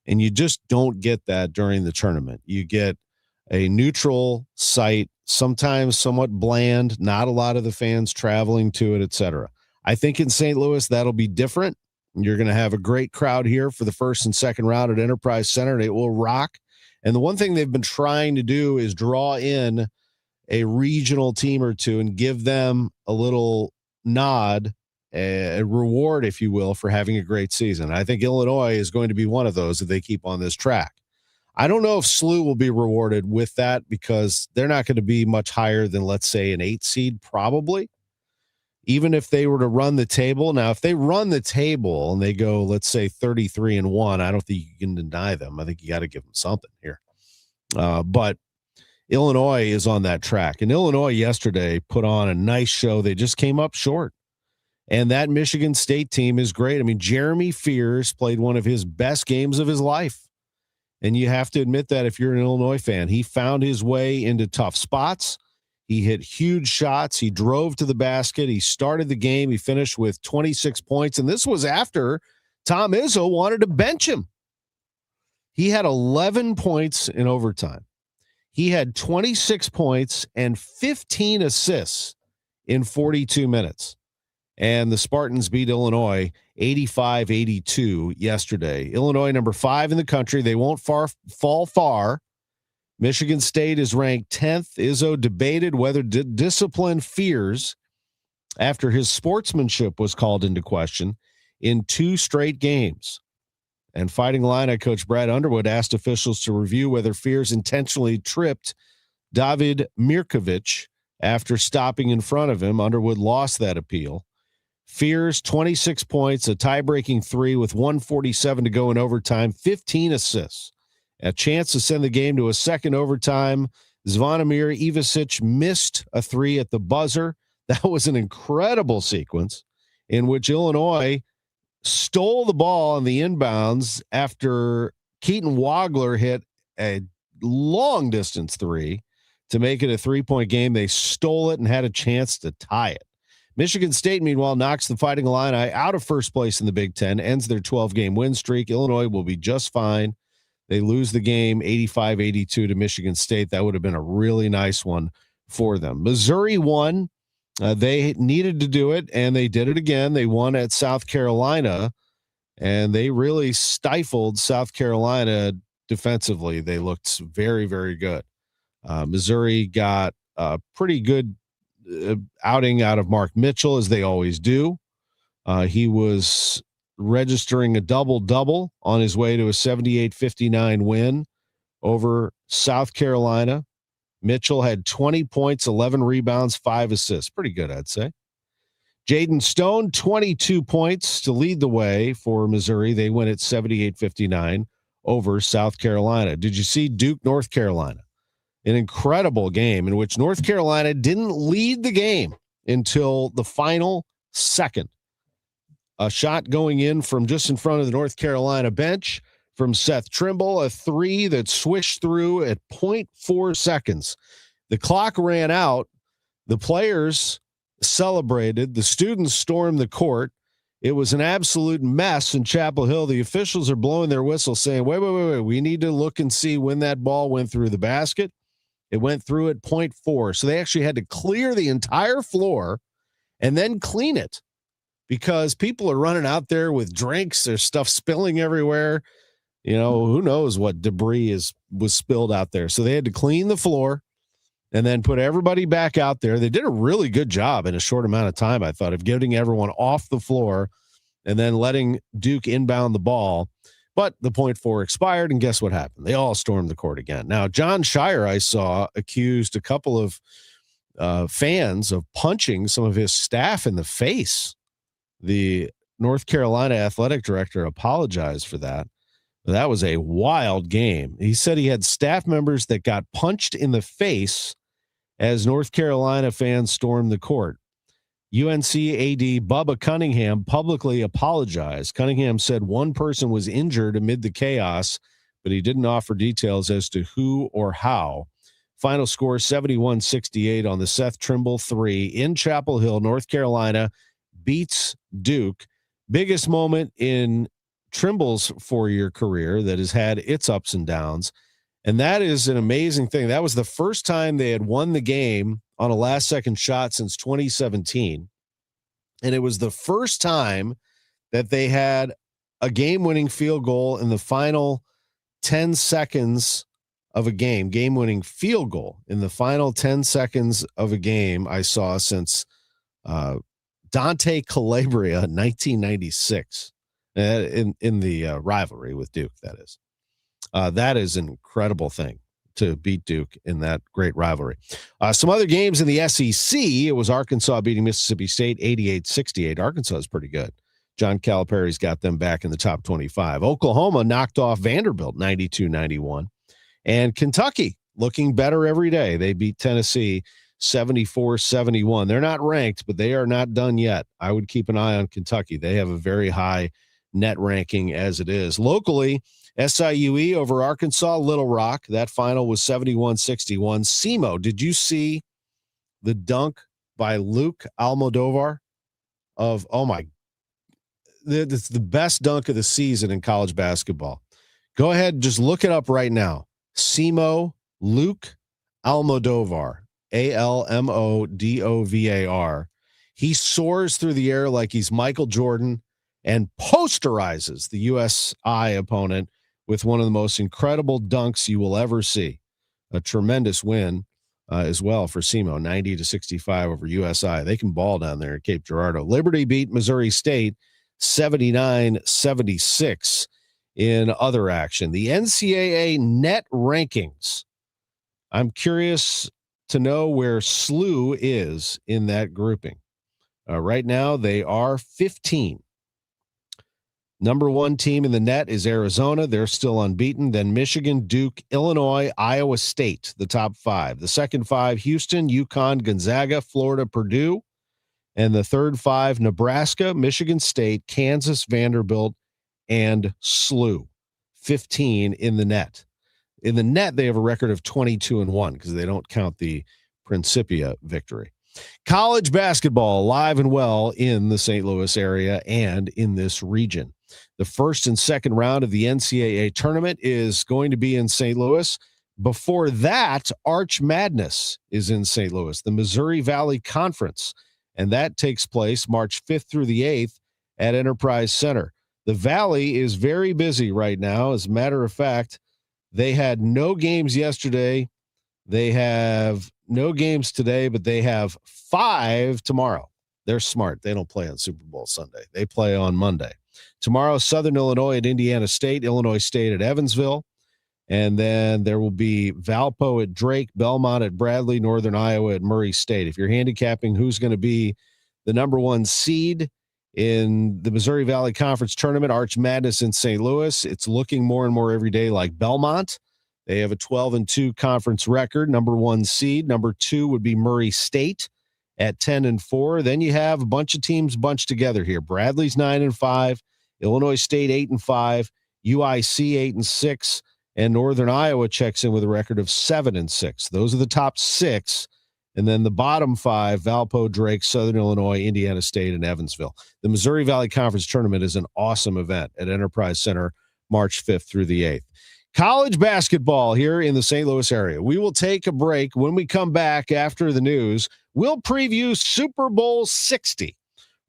And you just don't get that during the tournament. You get a neutral site, sometimes somewhat bland, not a lot of the fans traveling to it, etc. I think in St. Louis, that'll be different. You're going to have a great crowd here for the first and second round at Enterprise Center, and it will rock. And the one thing they've been trying to do is draw in a regional team or two and give them a little nod, a reward, if you will, for having a great season. I think Illinois is going to be one of those if they keep on this track. I don't know if SLU will be rewarded with that because they're not going to be much higher than, let's say, an 8 seed probably. Even if they were to run the table. Now, if they run the table and they go, let's say 33-1, I don't think you can deny them. I think you got to give them something here. But Illinois is on that track. And Illinois yesterday put on a nice show. They just came up short. And that Michigan State team is great. I mean, Jeremy Fears played one of his best games of his life. And you have to admit that if you're an Illinois fan. He found his way into tough spots. He hit huge shots. He drove to the basket. He started the game. He finished with 26 points. And this was after Tom Izzo wanted to bench him. He had 11 points in overtime. He had 26 points and 15 assists in 42 minutes. And the Spartans beat Illinois 85-82 yesterday. Illinois, number 5 in the country. They won't fall far. Michigan State is ranked 10th. Izzo debated whether discipline Fears after his sportsmanship was called into question in 2 straight games. And Fighting Illini coach Brad Underwood asked officials to review whether Fears intentionally tripped David Mirkovic after stopping in front of him. Underwood lost that appeal. Fears, 26 points, a tie-breaking 3 with 1:47 to go in overtime, 15 assists. A chance to send the game to a second overtime. Zvonimir Ivasic missed a 3 at the buzzer. That was an incredible sequence in which Illinois stole the ball on the inbounds after Keaton Wagler hit a long-distance 3 to make it a 3-point game. They stole it and had a chance to tie it. Michigan State, meanwhile, knocks the Fighting Illini out of first place in the Big Ten, ends their 12-game win streak. Illinois will be just fine. They lose the game 85-82 to Michigan State. That would have been a really nice one for them. Missouri won. They needed to do it, and they did it again. They won at South Carolina, and they really stifled South Carolina defensively. They looked very, very good. Missouri got a pretty good outing out of Mark Mitchell, as they always do. He was registering a double-double on his way to a 78-59 win over South Carolina. Mitchell had 20 points, 11 rebounds, 5 assists. Pretty good, I'd say. Jaden Stone, 22 points to lead the way for Missouri. They win at 78-59 over South Carolina. Did you see Duke, North Carolina? An incredible game in which North Carolina didn't lead the game until the final second. A shot going in from just in front of the North Carolina bench from Seth Trimble, a three that swished through at 0.4 seconds. The clock ran out. The players celebrated. The students stormed the court. It was an absolute mess in Chapel Hill. The officials are blowing their whistle saying, wait. We need to look and see when that ball went through the basket. It went through at 0.4. So they actually had to clear the entire floor and then clean it because people are running out there with drinks. There's stuff spilling everywhere. Who knows what debris was spilled out there. So they had to clean the floor and then put everybody back out there. They did a really good job in a short amount of time, I thought, of getting everyone off the floor and then letting Duke inbound the ball. But the 0.4 expired, and guess what happened? They all stormed the court again. Now, John Shire, I saw, accused a couple of fans of punching some of his staff in the face. The North Carolina athletic director apologized for that. That was a wild game. He said he had staff members that got punched in the face as North Carolina fans stormed the court. UNC AD Bubba Cunningham publicly apologized. Cunningham said one person was injured amid the chaos, but he didn't offer details as to who or how. Final score 71-68 on the Seth Trimble 3 in Chapel Hill. North Carolina beats Duke. Biggest moment in Trimble's 4-year career that has had its ups and downs. And that is an amazing thing. That was the first time they had won the game on a last-second shot since 2017. And it was the first time that they had a game-winning field goal in the final 10 seconds of a game-winning field goal in the final 10 seconds of a game I saw since Dante Calabria, 1996. In the rivalry with Duke, that is. That is an incredible thing to beat Duke in that great rivalry. Some other games in the SEC, it was Arkansas beating Mississippi State 88-68. Arkansas is pretty good. John Calipari's got them back in the top 25. Oklahoma knocked off Vanderbilt 92-91. And Kentucky looking better every day. They beat Tennessee 74-71. They're not ranked, but they are not done yet. I would keep an eye on Kentucky. They have a very high net ranking as it is. Locally, SIUE over Arkansas, Little Rock. That final was 71-61. SEMO, did you see the dunk by Luke Almodovar it's the best dunk of the season in college basketball. Go ahead and just look it up right now. SEMO, Luke Almodovar, Almodovar. He soars through the air like he's Michael Jordan and posterizes the USI opponent with one of the most incredible dunks you will ever see. A tremendous win as well for SEMO, 90-65 over USI. They can ball down there at Cape Girardeau. Liberty beat Missouri State 79-76 in other action. The NCAA net rankings. I'm curious to know where SLU is in that grouping. Right now, they are 15. Number one team in the net is Arizona. They're still unbeaten. Then Michigan, Duke, Illinois, Iowa State, the top five. The second five, Houston, UConn, Gonzaga, Florida, Purdue. And the third five, Nebraska, Michigan State, Kansas, Vanderbilt, and SLU. 15 in the net. In the net, they have a record of 22-1 because they don't count the Principia victory. College basketball alive and well in the St. Louis area and in this region. The first and second round of the NCAA tournament is going to be in St. Louis. Before that, Arch Madness is in St. Louis, the Missouri Valley Conference, and that takes place March 5th through the 8th at Enterprise Center. The Valley is very busy right now. As a matter of fact, they had no games yesterday. They have no games today, but they have 5 tomorrow. They're smart. They don't play on Super Bowl Sunday. They play on Monday. Tomorrow, Southern Illinois at Indiana State, Illinois State at Evansville. And then there will be Valpo at Drake, Belmont at Bradley, Northern Iowa at Murray State. If you're handicapping who's going to be the number one seed In the Missouri Valley Conference Tournament, Arch Madness in St. Louis, it's looking more and more every day like Belmont. They have a 12-2 conference record, number 1 seed. Number 2 would be Murray State at 10-4. Then you have a bunch of teams bunched together here. Bradley's 9-5, Illinois State 8-5, UIC 8-6, and Northern Iowa checks in with a record of 7-6. Those are the top 6. And then the bottom 5, Valpo, Drake, Southern Illinois, Indiana State, and Evansville. The Missouri Valley Conference Tournament is an awesome event at Enterprise Center, March 5th through the 8th. College basketball here in the St. Louis area. We will take a break. When we come back after the news, we'll preview Super Bowl 60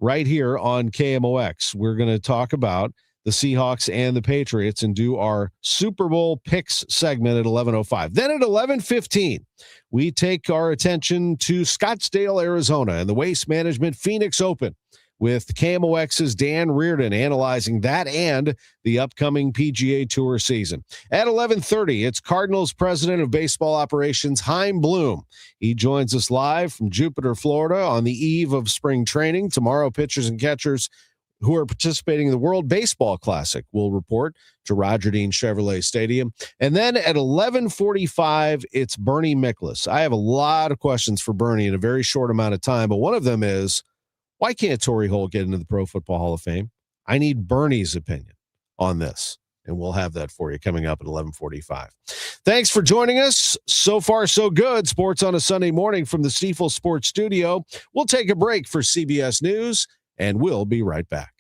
right here on KMOX. We're going to talk about the Seahawks and the Patriots and do our Super Bowl picks segment at 11:05. Then at 11:15, we take our attention to Scottsdale, Arizona, and the Waste Management Phoenix Open with KMOX's Dan Reardon analyzing that and the upcoming PGA Tour season. At 11:30, it's Cardinals President of Baseball Operations, Chaim Bloom. He joins us live from Jupiter, Florida on the eve of spring training. Tomorrow, pitchers and catchers who are participating in the World Baseball Classic will report to Roger Dean Chevrolet Stadium. And then at 11:45, it's Bernie Miklasz. I have a lot of questions for Bernie in a very short amount of time, but one of them is, why can't Torrey Holt get into the Pro Football Hall of Fame? I need Bernie's opinion on this, and we'll have that for you coming up at 11:45. Thanks for joining us. So far, so good. Sports on a Sunday morning from the Stiefel Sports Studio. We'll take a break for CBS News, and we'll be right back.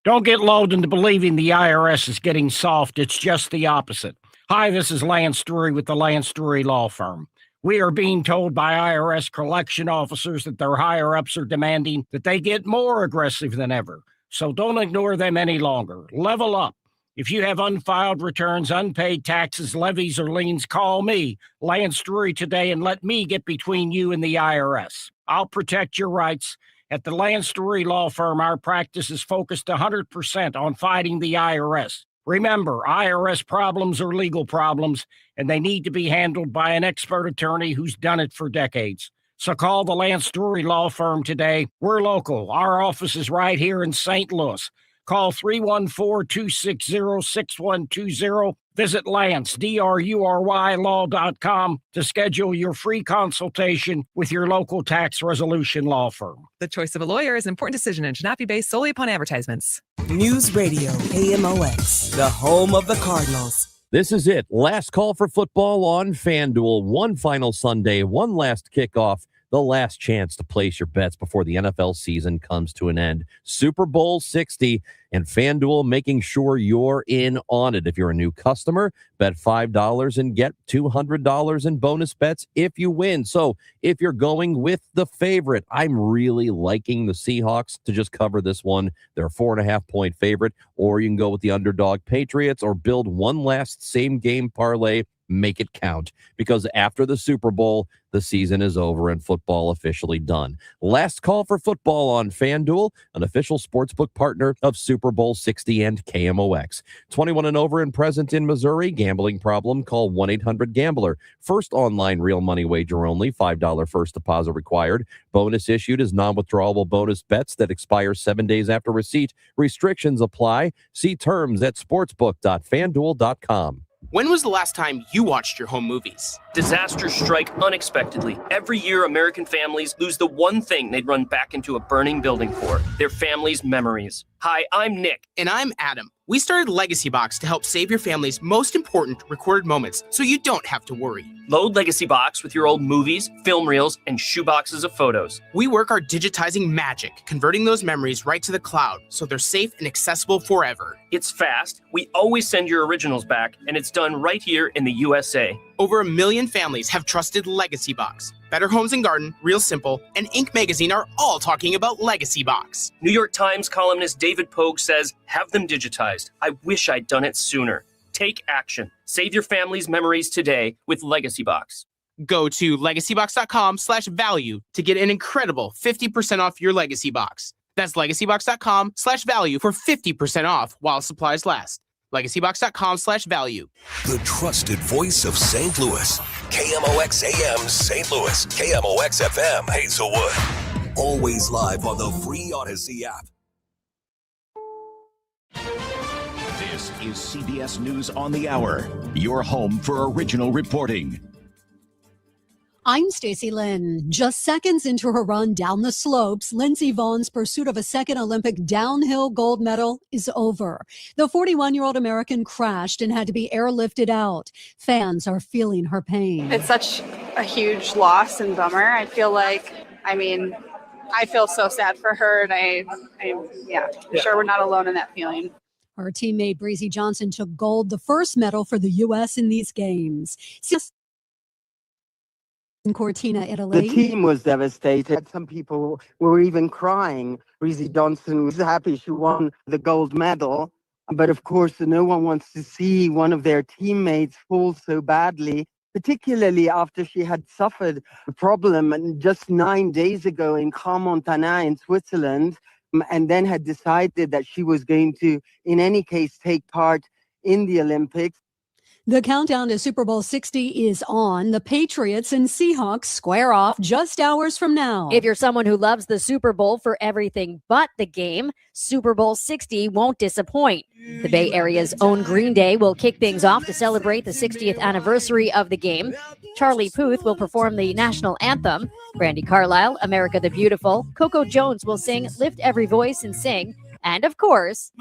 Don't get lulled into believing the IRS is getting soft. It's just the opposite. Hi, this is Lance Drury with the Lance Drury Law Firm. We are being told by IRS collection officers that their higher-ups are demanding that they get more aggressive than ever. So don't ignore them any longer. Level up. If you have unfiled returns, unpaid taxes, levies, or liens, call me, Lance Drury, today and let me get between you and the IRS. I'll protect your rights. At the Lance Drury Law Firm, our practice is focused 100% on fighting the IRS. Remember, IRS problems are legal problems, and they need to be handled by an expert attorney who's done it for decades. So call the Lance Drury Law Firm today. We're local. Our office is right here in St. Louis. Call 314-260-6120. Visit Lance, DRURY law.com to schedule your free consultation with your local tax resolution law firm. The choice of a lawyer is an important decision and should not be based solely upon advertisements. News Radio KMOX, the home of the Cardinals. This is it. Last call for football on FanDuel. One final Sunday, one last kickoff. The last chance to place your bets before the NFL season comes to an end. Super Bowl 60 and FanDuel making sure you're in on it. If you're a new customer, bet $5 and get $200 in bonus bets if you win. So if you're going with the favorite, I'm really liking the Seahawks to just cover this one. They're a 4.5-point favorite, or you can go with the underdog Patriots or build one last same game parlay. Make it count, because after the Super Bowl, the season is over and football officially done. Last call for football on FanDuel, an official sportsbook partner of Super Bowl 60 and KMOX. 21 and over and present in Missouri. Gambling problem? Call 1-800-GAMBLER. First online real money wager only. $5 first deposit required. Bonus issued as non-withdrawable bonus bets that expire 7 days after receipt. Restrictions apply. See terms at sportsbook.fanduel.com. When was the last time you watched your home movies? Disasters strike unexpectedly. Every year, American families lose the one thing they'd run back into a burning building for: their family's memories. Hi, I'm Nick. And I'm Adam. We started Legacy Box to help save your family's most important recorded moments so you don't have to worry. Load Legacy Box with your old movies, film reels, and shoeboxes of photos. We work our digitizing magic, converting those memories right to the cloud so they're safe and accessible forever. It's fast. We always send your originals back, and it's done right here in the USA. Over 1 million families have trusted Legacy Box. Better Homes and Garden, Real Simple, and Inc. Magazine are all talking about Legacy Box. New York Times columnist David Pogue says, have them digitized. I wish I'd done it sooner. Take action. Save your family's memories today with Legacy Box. Go to legacybox.com/value to get an incredible 50% off your Legacy Box. That's legacybox.com/value for 50% off while supplies last. legacybox.com/value. The trusted voice of St. Louis. KMOX AM St. Louis. KMOX FM Hazelwood. Always live on the free Odyssey app. This is CBS News on the Hour, your home for original reporting. I'm Stacey Lynn. Just seconds into her run down the slopes, Lindsey Vonn's pursuit of a second Olympic downhill gold medal is over. The 41-year-old American crashed and had to be airlifted out. Fans are feeling her pain. It's such a huge loss and bummer. I feel so sad for her, and I'm sure we're not alone in that feeling. Her teammate Breezy Johnson took gold, the first medal for the U.S. in these games. In Cortina, Italy. The team was devastated. Some people were even crying. Breezy Johnson was happy she won the gold medal. But of course, no one wants to see one of their teammates fall so badly, particularly after she had suffered a problem just 9 days ago in Crans-Montana in Switzerland, and then had decided that she was going to, in any case, take part in the Olympics. The countdown to Super Bowl 60 is on. The Patriots and Seahawks square off just hours from now. If you're someone who loves the Super Bowl for everything but the game, Super Bowl 60 won't disappoint. The Bay Area's own Green Day will kick things off to celebrate the 60th anniversary of the game. Charlie Puth will perform the national anthem. Brandi Carlile, America the Beautiful. Coco Jones will sing Lift Every Voice and Sing. And of course,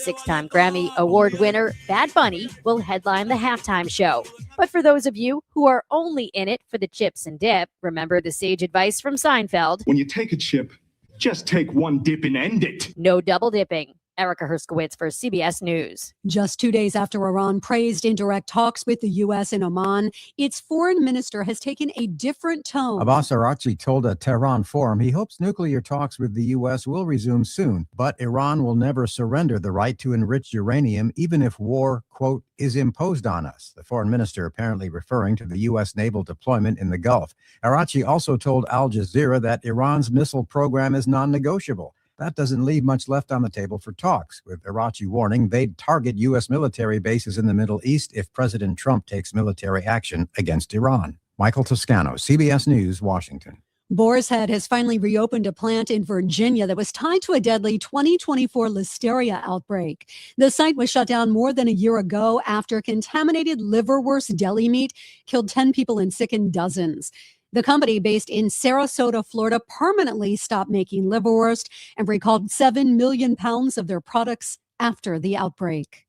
6-time Grammy Award winner Bad Bunny will headline the halftime show. But for those of you who are only in it for the chips and dip, remember the sage advice from Seinfeld. When you take a chip, just take one dip and end it. No double dipping. Erica Herskowitz for CBS News. Just 2 days after Iran praised indirect talks with the U.S. and Oman, its foreign minister has taken a different tone. Abbas Araghchi told a Tehran forum he hopes nuclear talks with the U.S. will resume soon, but Iran will never surrender the right to enrich uranium, even if war, quote, is imposed on us. The foreign minister apparently referring to the U.S. naval deployment in the Gulf. Araghchi also told Al Jazeera that Iran's missile program is non-negotiable. That doesn't leave much left on the table for talks, with Araghchi warning they'd target U.S. military bases in the Middle East if President Trump takes military action against Iran. Michael Toscano, CBS News, Washington. Boar's Head has finally reopened a plant in Virginia that was tied to a deadly 2024 listeria outbreak. The site was shut down more than a year ago after contaminated liverwurst deli meat killed 10 people and sickened dozens. The company, based in Sarasota, Florida, permanently stopped making liverwurst and recalled 7 million pounds of their products after the outbreak.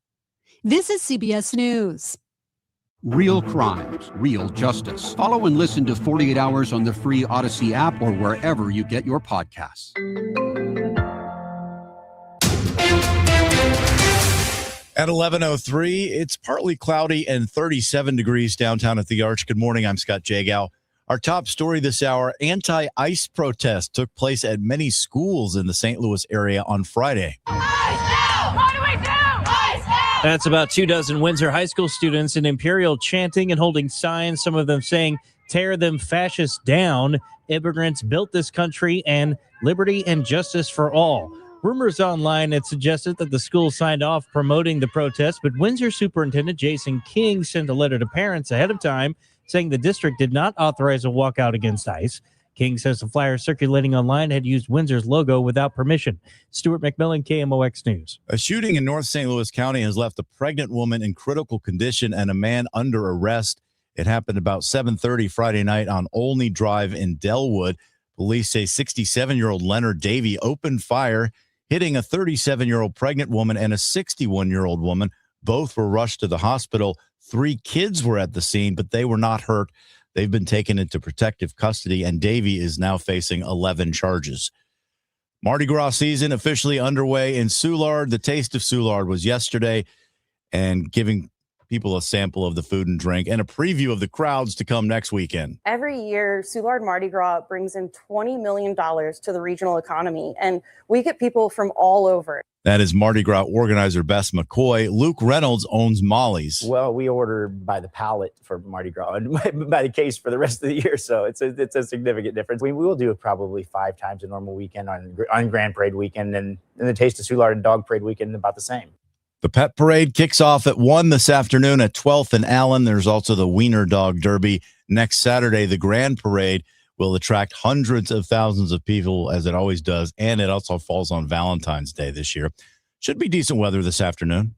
This is CBS News. Real crimes, real justice. Follow and listen to 48 Hours on the free Odyssey app or wherever you get your podcasts. At 11:03, it's partly cloudy and 37 degrees downtown at the Arch. Good morning. I'm Scott Jagow. Our top story this hour, anti-ICE protests took place at many schools in the St. Louis area on Friday. ICE now! What do we do? ICE now! That's about 24 Windsor high school students in Imperial chanting and holding signs, some of them saying, "Tear them fascists down. Immigrants built this country," and "Liberty and justice for all." Rumors online had suggested that the school signed off promoting the protest, but Windsor Superintendent Jason King sent a letter to parents ahead of time saying the district did not authorize a walkout against ICE. King says the flyer circulating online had used Windsor's logo without permission. Stuart McMillan, KMOX News. A shooting in North St. Louis County has left a pregnant woman in critical condition and a man under arrest. It happened about 7:30 Friday night on Olney Drive in Delwood. Police say 67-year-old Leonard Davey opened fire, hitting a 37-year-old pregnant woman and a 61-year-old woman. Both were rushed to the hospital. 3 kids were at the scene, but they were not hurt. They've been taken into protective custody, and Davey is now facing 11 charges. Mardi Gras season officially underway in Soulard. The Taste of Soulard was yesterday, and giving people a sample of the food and drink and a preview of the crowds to come next weekend. Every year, Soulard Mardi Gras brings in $20 million to the regional economy, and we get people from all over. That is Mardi Gras organizer Bess McCoy. Luke Reynolds owns Molly's. Well, we order by the pallet for Mardi Gras and by the case for the rest of the year, so it's a significant difference. We will do it probably 5 times a normal weekend on Grand Parade weekend, and the Taste of Soulard and Dog Parade weekend about the same. The Pet Parade kicks off at 1 this afternoon at 12th and Allen. There's also the Wiener Dog Derby next Saturday. The Grand Parade will attract hundreds of thousands of people, as it always does, and it also falls on Valentine's Day this year. Should be decent weather this afternoon.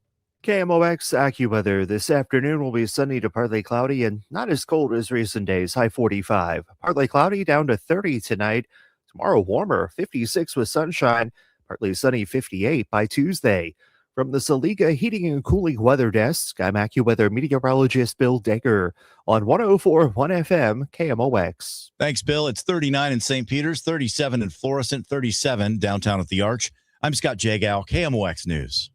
KMOX AccuWeather. This afternoon will be sunny to partly cloudy and not as cold as recent days, high 45. Partly cloudy down to 30 tonight. Tomorrow warmer, 56 with sunshine. Partly sunny, 58 by Tuesday. From the Saliga Heating and Cooling Weather Desk, I'm AccuWeather meteorologist Bill Decker on 104.1 FM KMOX. Thanks, Bill. It's 39 in St. Peter's, 37 in Florissant, 37 downtown at the Arch. I'm Scott Jagow, KMOX News.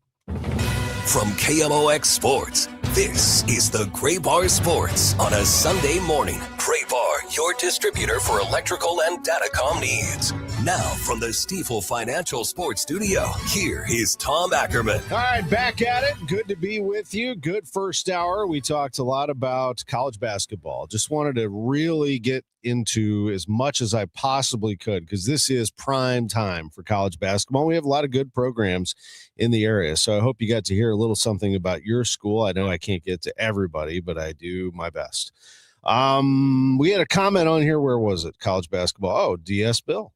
From KMOX Sports, this is the Gray Bar Sports on a Sunday morning. Gray Bar, your distributor for electrical and datacom needs. Now from the Stifel Financial Sports Studio, here is Tom Ackerman. All right, back at it. Good to be with you. Good first hour. We talked a lot about college basketball. Just wanted to really get into as much as I possibly could because this is prime time for college basketball. We have a lot of good programs in the area, so I hope you got to hear a little something about your school. I know I can't get to everybody, but I do my best. We had a comment on here. Where was it? College basketball. Oh, DS Bill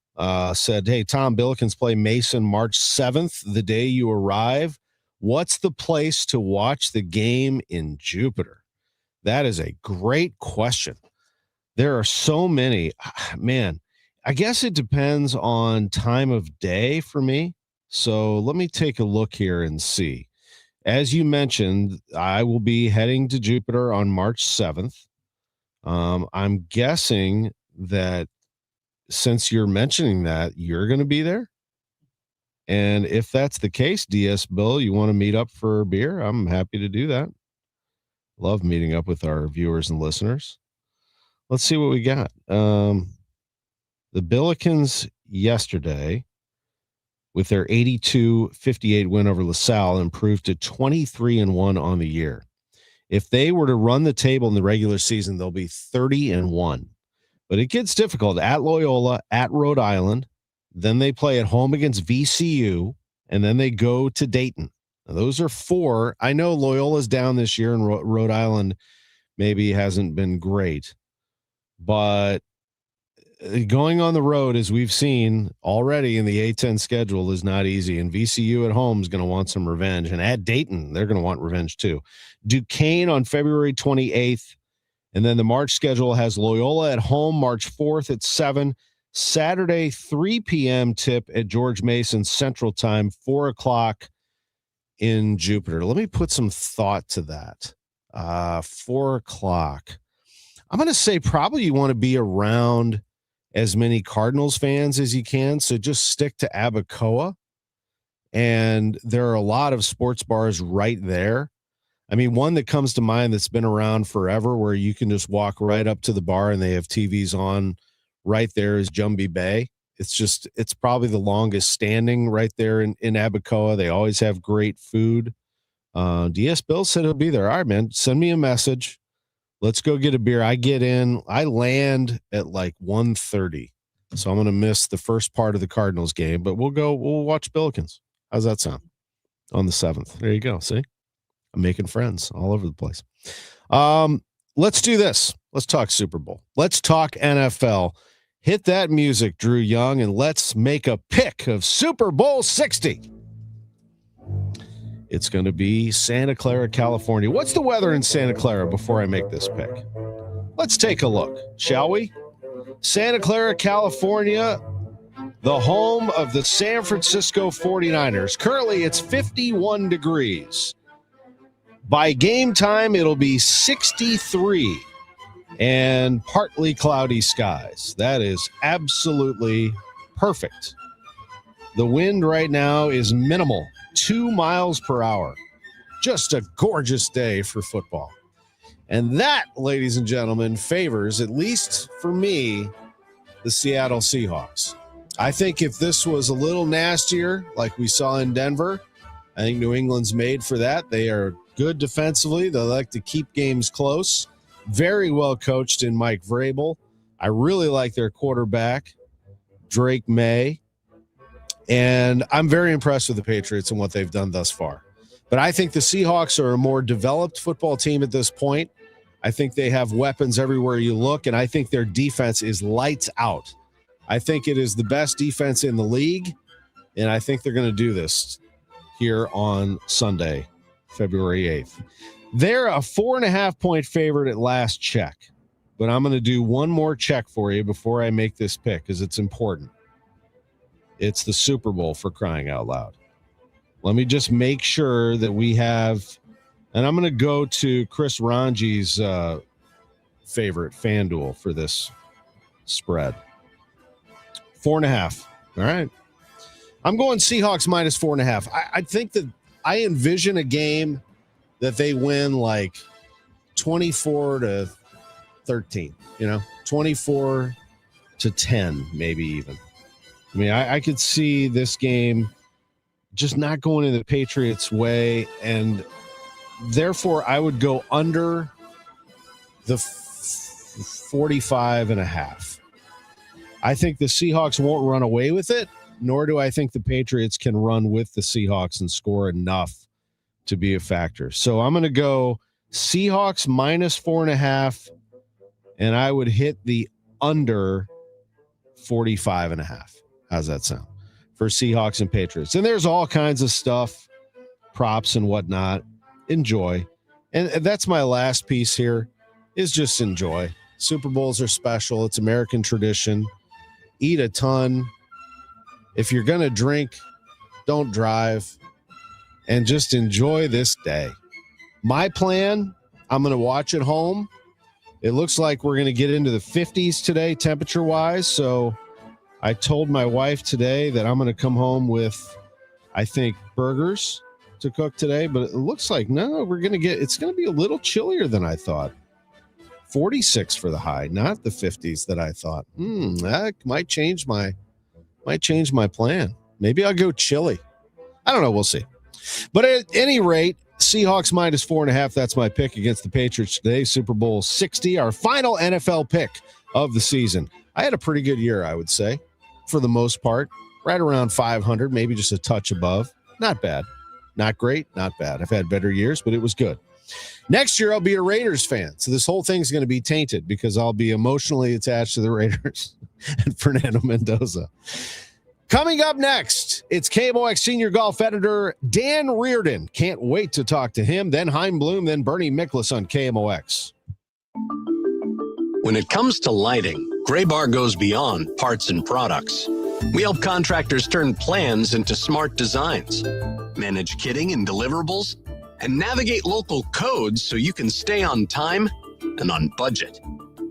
said, hey, Tom, Billikens play Mason March 7th, the day you arrive. What's the place to watch the game in Jupiter? That is a great question. There are so many. Man, I guess it depends on time of day for me. So let me take a look here and see. As you mentioned, I will be heading to Jupiter on March 7th. I'm guessing that since you're mentioning that, you're going to be there. And if that's the case, DS Bill, you want to meet up for a beer? I'm happy to do that. Love meeting up with our viewers and listeners. Let's see what we got. The Billikens yesterday, with their 82-58 win over LaSalle, improved to 23-1 on the year. If they were to run the table in the regular season, they'll be 30-1. But it gets difficult at Loyola, at Rhode Island. Then they play at home against VCU, and then they go to Dayton. Now, those are four. I know Loyola's down this year, and Rhode Island maybe hasn't been great. But going on the road, as we've seen already in the A10 schedule, is not easy. And VCU at home is going to want some revenge. And at Dayton, they're going to want revenge too. Duquesne on February 28th. And then the March schedule has Loyola at home March 4th at 7. Saturday, 3 p.m. tip at George Mason Central Time, 4 o'clock in Jupiter. Let me put some thought to that. 4 o'clock. I'm going to say probably you want to be around as many Cardinals fans as you can. So just stick to Abacoa. And there are a lot of sports bars right there. I mean, one that comes to mind that's been around forever where you can just walk right up to the bar and they have TVs on right there is Jumbie Bay. It's probably the longest standing right there in Abacoa. They always have great food. DS Bill said he'll be there. All right, man, send me a message. Let's go get a beer. I land at like 1:30. So I'm going to miss the first part of the Cardinals game, but we'll watch Billikens. How's that sound? On the 7th. There you go. See? I'm making friends all over the place. Let's do this. Let's talk Super Bowl. Let's talk NFL. Hit that music, Drew Young, and let's make a pick of Super Bowl 60. It's going to be Santa Clara, California. What's the weather in Santa Clara before I make this pick? Let's take a look, shall we? Santa Clara, California, the home of the San Francisco 49ers. Currently, it's 51 degrees. By game time, it'll be 63 and partly cloudy skies. That is absolutely perfect. The wind right now is minimal, 2 miles per hour. Just a gorgeous day for football. And that, ladies and gentlemen, favors, at least for me, the Seattle Seahawks. I think if this was a little nastier, like we saw in Denver, I think New England's made for that. They are good defensively. They like to keep games close. Very well coached in Mike Vrabel. I really like their quarterback, Drake May. And I'm very impressed with the Patriots and what they've done thus far. But I think the Seahawks are a more developed football team at this point. I think they have weapons everywhere you look, and I think their defense is lights out. I think it is the best defense in the league, and I think they're going to do this here on Sunday February 8th. They're a 4.5-point favorite at last check. But I'm going to do one more check for you before I make this pick because it's important. It's the Super Bowl, for crying out loud. Let me just make sure that we have, and I'm going to go to Chris Ranji's favorite, FanDuel, for this spread. 4.5. All right. I'm going Seahawks minus 4.5. I think that I envision a game that they win like 24-13, 24-10, maybe even. I mean, I could see this game just not going in the Patriots' way, and therefore I would go under the 45.5. I think the Seahawks won't run away with it, nor do I think the Patriots can run with the Seahawks and score enough to be a factor. So I'm going to go Seahawks minus 4.5, and I would hit the under 45.5. How's that sound? For Seahawks and Patriots. And there's all kinds of stuff, props and whatnot. Enjoy. And that's my last piece here, is just enjoy. Super Bowls are special. It's American tradition. Eat a ton. If you're going to drink, don't drive. And just enjoy this day. My plan, I'm going to watch at home. It looks like we're going to get into the 50s today, temperature-wise. So I told my wife today that I'm going to come home with, I think, burgers to cook today. But it looks like, no, it's going to be a little chillier than I thought. 46 for the high, not the 50s that I thought. That might change my plan. Maybe I'll go chili. I don't know. We'll see. But at any rate, Seahawks minus 4.5. That's my pick against the Patriots today. Super Bowl 60, our final NFL pick of the season. I had a pretty good year, I would say, for the most part. Right around 500, maybe just a touch above. Not bad. Not great, not bad. I've had better years, but it was good. Next year, I'll be a Raiders fan. So this whole thing's going to be tainted because I'll be emotionally attached to the Raiders and Fernando Mendoza. Coming up next, it's KMOX senior golf editor Dan Reardon. Can't wait to talk to him. Then Chaim Bloom, then Bernie Miklasz on KMOX. When it comes to lighting, Graybar goes beyond parts and products. We help contractors turn plans into smart designs, manage kitting and deliverables, and navigate local codes so you can stay on time and on budget.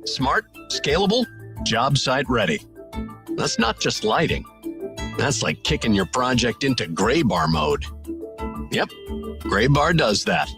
Smart, scalable, job site ready. That's not just lighting. That's like kicking your project into Graybar mode. Yep, Graybar does that.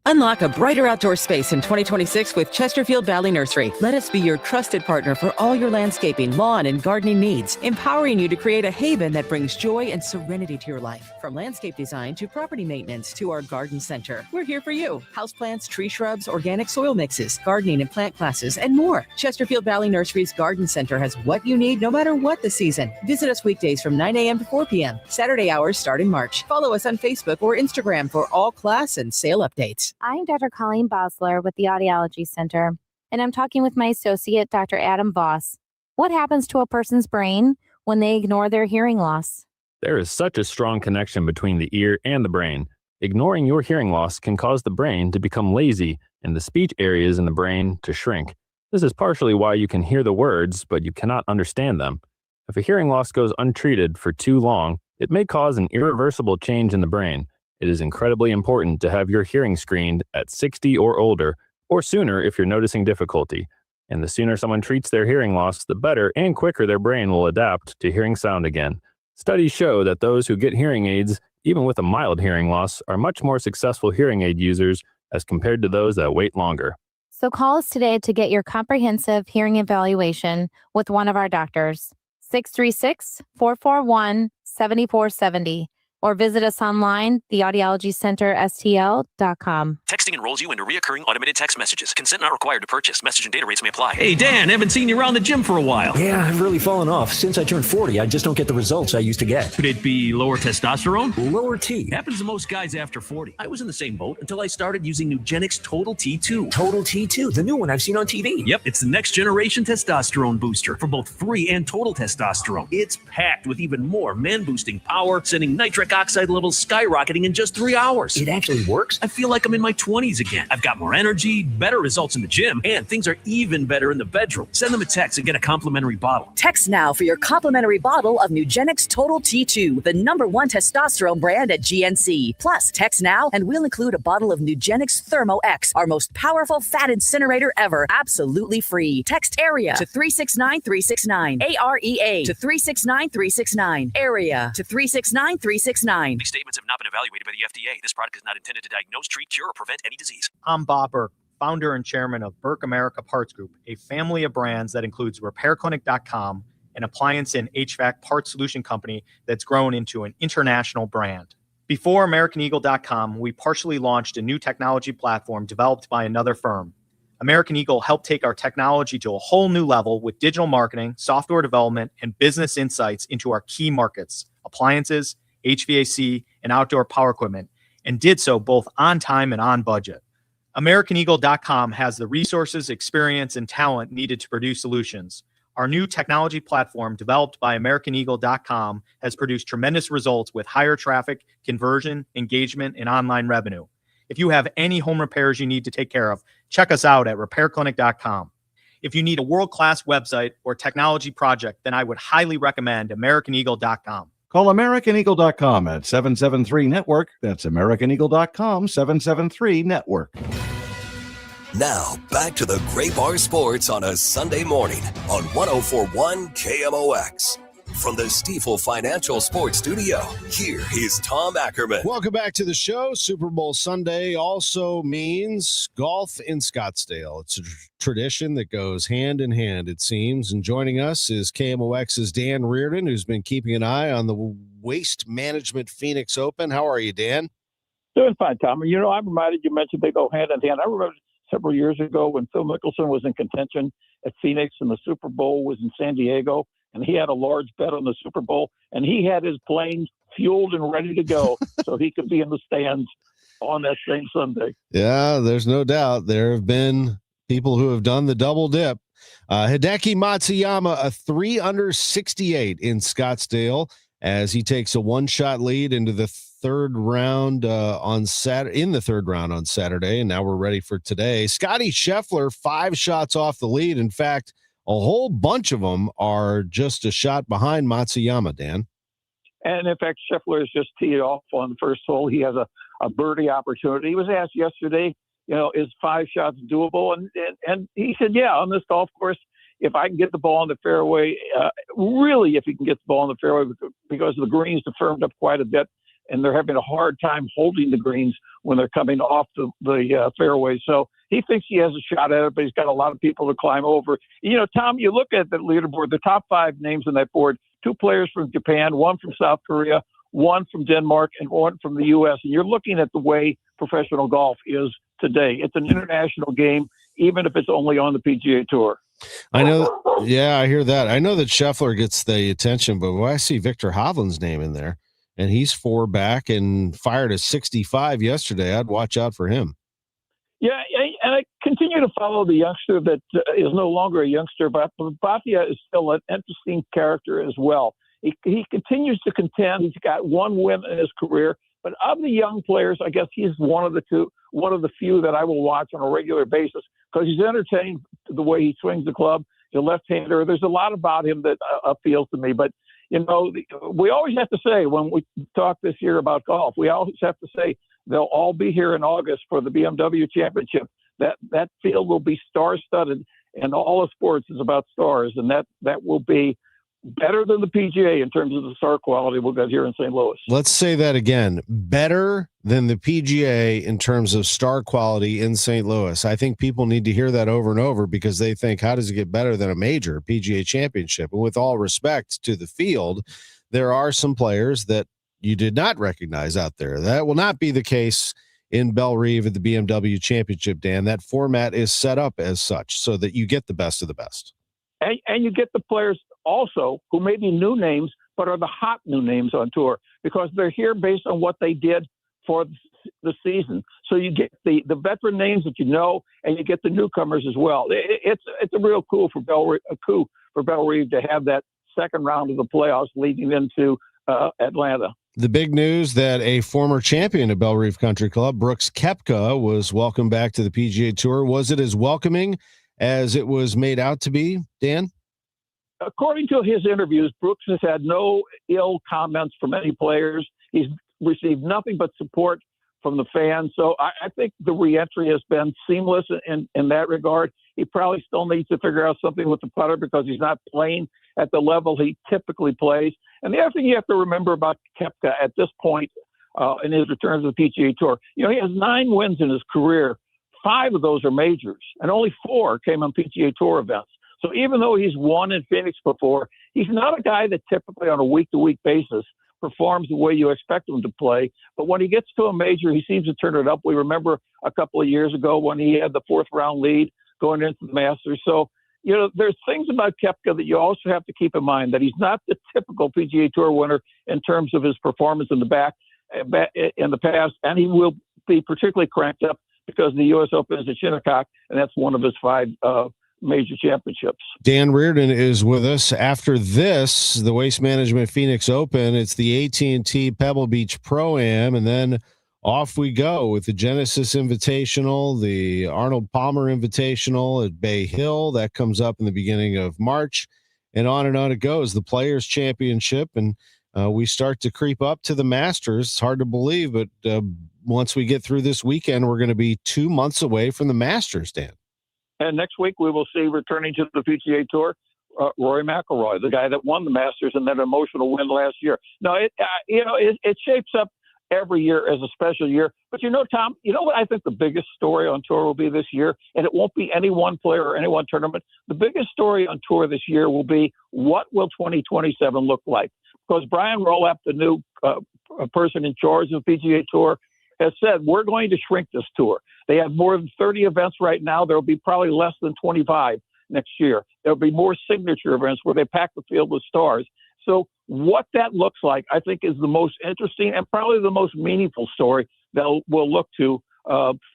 Unlock a brighter outdoor space in 2026 with Chesterfield Valley Nursery. Let us be your trusted partner for all your landscaping, lawn, and gardening needs, empowering you to create a haven that brings joy and serenity to your life. From landscape design to property maintenance to our garden center, we're here for you. Houseplants, tree shrubs, organic soil mixes, gardening and plant classes, and more. Chesterfield Valley Nursery's Garden Center has what you need no matter what the season. Visit us weekdays from 9 a.m. to 4 p.m. Saturday hours start in March. Follow us on Facebook or Instagram for all class and sale updates. I'm Dr. Colleen Bosler with the Audiology Center, and I'm talking with my associate, Dr. Adam Voss. What happens to a person's brain when they ignore their hearing loss? There is such a strong connection between the ear and the brain. Ignoring your hearing loss can cause the brain to become lazy and the speech areas in the brain to shrink. This is partially why you can hear the words, but you cannot understand them. If a hearing loss goes untreated for too long, it may cause an irreversible change in the brain. It is incredibly important to have your hearing screened at 60 or older, or sooner if you're noticing difficulty. And the sooner someone treats their hearing loss, the better and quicker their brain will adapt to hearing sound again. Studies show that those who get hearing aids, even with a mild hearing loss, are much more successful hearing aid users as compared to those that wait longer. So call us today to get your comprehensive hearing evaluation with one of our doctors. 636-441-7470. Or visit us online, theaudiologycenter.stl.com. Texting enrolls you into reoccurring automated text messages. Consent not required to purchase. Message and data rates may apply. Hey, Dan, haven't seen you around the gym for a while. Yeah, I've really fallen off. Since I turned 40, I just don't get the results I used to get. Could it be lower testosterone? Lower T. Happens to most guys after 40. I was in the same boat until I started using Nugenix Total T2. Total T2, the new one I've seen on TV. Yep, it's the next generation testosterone booster for both free and total testosterone. It's packed with even more man-boosting power, sending nitric nitric oxide levels skyrocketing in just 3 hours. It actually works? I feel like I'm in my 20s again. I've got more energy, better results in the gym, and things are even better in the bedroom. Send them a text and get a complimentary bottle. Text now for your complimentary bottle of Nugenix Total T2, the #1 testosterone brand at GNC. Plus, text now and we'll include a bottle of Nugenix Thermo X, our most powerful fat incinerator ever, absolutely free. Text AREA to 369369. AREA to 369369. AREA to 369369. These statements have not been evaluated by the FDA. This product is not intended to diagnose, treat, cure, or prevent any disease. I'm Bob Burke, founder and chairman of Burke America Parts Group, a family of brands that includes RepairClinic.com, an appliance and HVAC parts solution company that's grown into an international brand. Before AmericanEagle.com, we partially launched a new technology platform developed by another firm. American Eagle helped take our technology to a whole new level with digital marketing, software development, and business insights into our key markets, appliances, HVAC, and outdoor power equipment, and did so both on time and on budget. AmericanEagle.com has the resources, experience, and talent needed to produce solutions. Our new technology platform, developed by AmericanEagle.com, has produced tremendous results with higher traffic, conversion, engagement, and online revenue. If you have any home repairs you need to take care of, check us out at RepairClinic.com. If you need a world-class website or technology project, then I would highly recommend AmericanEagle.com. Call AmericanEagle.com at 773-NETWORK. That's AmericanEagle.com, 773-NETWORK. Now, back to the Gray Bar Sports on a Sunday morning on 104.1 KMOX. From the Stifel Financial Sports Studio, here is Tom Ackerman. Welcome back to the show. Super Bowl Sunday also means golf in Scottsdale. It's a tradition that goes hand in hand, it seems. And joining us is KMOX's Dan Reardon, who's been keeping an eye on the Waste Management Phoenix Open. How are you, Dan? Doing fine, Tom. You know, I'm reminded you mentioned they go hand in hand. I remember several years ago when Phil Mickelson was in contention at Phoenix and the Super Bowl was in San Diego, and he had a large bet on the Super Bowl, and he had his plane fueled and ready to go so he could be in the stands on that same Sunday. Yeah, there's no doubt. There have been people who have done the double dip. Hideki Matsuyama, a 3-under 68 in Scottsdale as he takes a one-shot lead into the third round on Saturday. And now we're ready for today. Scotty Scheffler, 5 shots off the lead. In fact, a whole bunch of them are just a shot behind Matsuyama, Dan. And in fact, Scheffler has just teed off on the first hole. He has a birdie opportunity. He was asked yesterday, you know, is 5 shots doable? And he said, yeah, on this golf course, if I can get the ball in the fairway, really, if he can get the ball in the fairway, because the greens have firmed up quite a bit, and they're having a hard time holding the greens when they're coming off the fairway. So he thinks he has a shot at it, but he's got a lot of people to climb over. You know, Tom, you look at the leaderboard, the top 5 names on that board, 2 players from Japan, 1 from South Korea, 1 from Denmark, and 1 from the U.S. And you're looking at the way professional golf is today. It's an international game, even if it's only on the PGA Tour. I know. Yeah, I hear that. I know that Scheffler gets the attention, but when I see Victor Hovland's name in there, and he's 4 back and fired a 65 yesterday, I'd watch out for him. Yeah, and I continue to follow the youngster that is no longer a youngster, but Bhatia is still an interesting character as well. He continues to contend. He's got 1 win in his career, but of the young players, I guess he's one of the few that I will watch on a regular basis because he's entertaining the way he swings the club. He's a left-hander. There's a lot about him that appeals to me, but you know, we always have to say when we talk this year about golf, we always have to say they'll all be here in August for the BMW Championship. That field will be star-studded, and all of sports is about stars, and that will be better than the PGA in terms of the star quality we'll get here in St. Louis. Let's say that again. Better than the PGA in terms of star quality in St. Louis. I think people need to hear that over and over because they think, how does it get better than a major PGA Championship? And with all respect to the field, there are some players that you did not recognize out there. That will not be the case in Belle Reve at the BMW Championship, Dan. That format is set up as such so that you get the best of the best. And you get the players also who may be new names, but are the hot new names on tour because they're here based on what they did for the season. So you get the veteran names that you know, and you get the newcomers as well. It's a real coup for Belle Reve to have that second round of the playoffs leading into Atlanta. The big news that a former champion of Belle Reeve Country Club, Brooks Koepka, was welcomed back to the PGA Tour. Was it as welcoming as it was made out to be, Dan? According to his interviews, Brooks has had no ill comments from any players. He's received nothing but support from the fans. So I think the reentry has been seamless in that regard. He probably still needs to figure out something with the putter because he's not playing at the level he typically plays. And the other thing you have to remember about Koepka at this point in his return to the PGA Tour, he has 9 wins in his career. 5 of those are majors, and only 4 came on PGA Tour events. So even though he's won in Phoenix before, he's not a guy that typically on a week-to-week basis performs the way you expect him to play. But when he gets to a major, he seems to turn it up. We remember a couple of years ago when he had the 4th-round lead going into the Masters. So, there's things about Koepka that you also have to keep in mind, that he's not the typical PGA Tour winner in terms of his performance in the past, and he will be particularly cranked up because the U.S. Open is at Shinnecock, and that's one of his 5 major championships. Dan Reardon is with us. After this, the Waste Management Phoenix Open, it's the AT&T Pebble Beach Pro-Am, and then off we go with the Genesis Invitational, the Arnold Palmer Invitational at Bay Hill. That comes up in the beginning of March, and on it goes. The Players Championship, and we start to creep up to the Masters. It's hard to believe, but once we get through this weekend, we're going to be 2 months away from the Masters, Dan. And next week we will see returning to the PGA Tour, Rory McIlroy, the guy that won the Masters and that emotional win last year. No, it shapes up every year as a special year. But Tom, what I think the biggest story on tour will be this year, and it won't be any one player or any one tournament. The biggest story on tour this year will be, what will 2027 look like? Because Brian Rolapp, the new person in charge of the PGA Tour, has said, we're going to shrink this tour. They have more than 30 events right now. There will be probably less than 25 next year. There'll be more signature events where they pack the field with stars. So what that looks like, I think, is the most interesting and probably the most meaningful story that we'll look to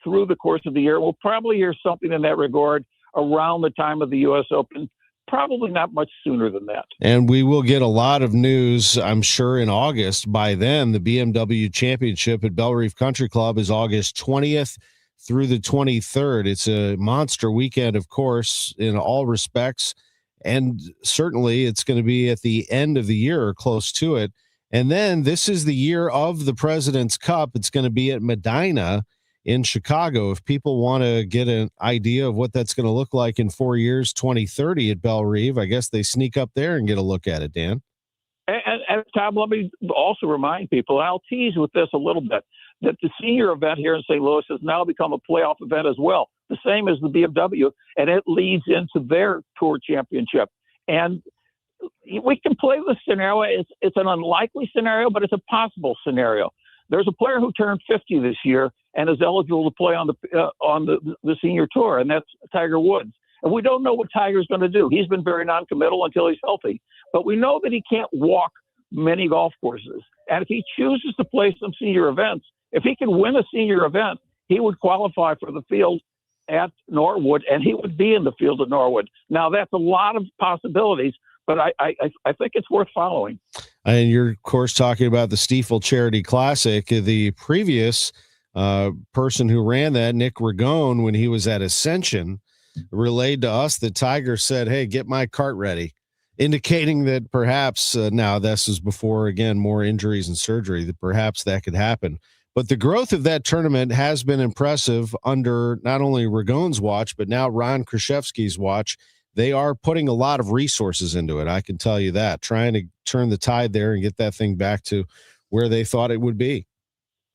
through the course of the year. We'll probably hear something in that regard around the time of the U.S. Open. Probably not much sooner than that. And we will get a lot of news, I'm sure, in August. By then, the BMW Championship at Belle Reeve Country Club is August 20th through the 23rd. It's a monster weekend, of course, in all respects. And certainly it's going to be at the end of the year or close to it. And then this is the year of the President's Cup. It's going to be at Medina in Chicago. If people want to get an idea of what that's going to look like in 4 years, 2030 at Belle Reeve, I guess they sneak up there and get a look at it, Dan. And Tom, let me also remind people, and I'll tease with this a little bit, that the senior event here in St. Louis has now become a playoff event as well, the same as the BMW, and it leads into their tour championship. And we can play the scenario. It's an unlikely scenario, but it's a possible scenario. There's a player who turned 50 this year and is eligible to play on the senior tour, and that's Tiger Woods. And we don't know what Tiger's going to do. He's been very non-committal until he's healthy. But we know that he can't walk many golf courses. And if he chooses to play some senior events, if he can win a senior event, he would qualify for the field at Norwood, and he would be in the field at Norwood. Now, that's a lot of possibilities, but I think it's worth following. And you're, of course, talking about the Stiefel Charity Classic. The previous person who ran that, Nick Ragone, when he was at Ascension, relayed to us that Tiger said, hey, get my cart ready, indicating that perhaps now this is before, again, more injuries and surgery, that perhaps that could happen. But the growth of that tournament has been impressive under not only Ragone's watch, but now Ron Kruszewski's watch. They are putting a lot of resources into it. I can tell you that, trying to turn the tide there and get that thing back to where they thought it would be.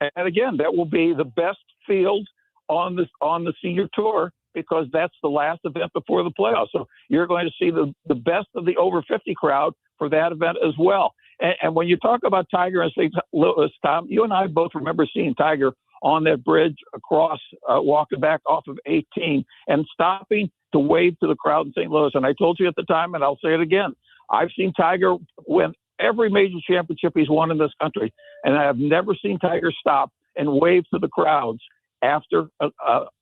And again, that will be the best field on the senior tour, because that's the last event before the playoffs. So you're going to see the best of the over 50 crowd for that event as well. And when you talk about Tiger and St. Louis, Tom, you and I both remember seeing Tiger on that bridge across, walking back off of 18 and stopping to wave to the crowd in St. Louis. And I told you at the time, and I'll say it again, I've seen Tiger win every major championship he's won in this country. And I have never seen Tiger stop and wave to the crowds after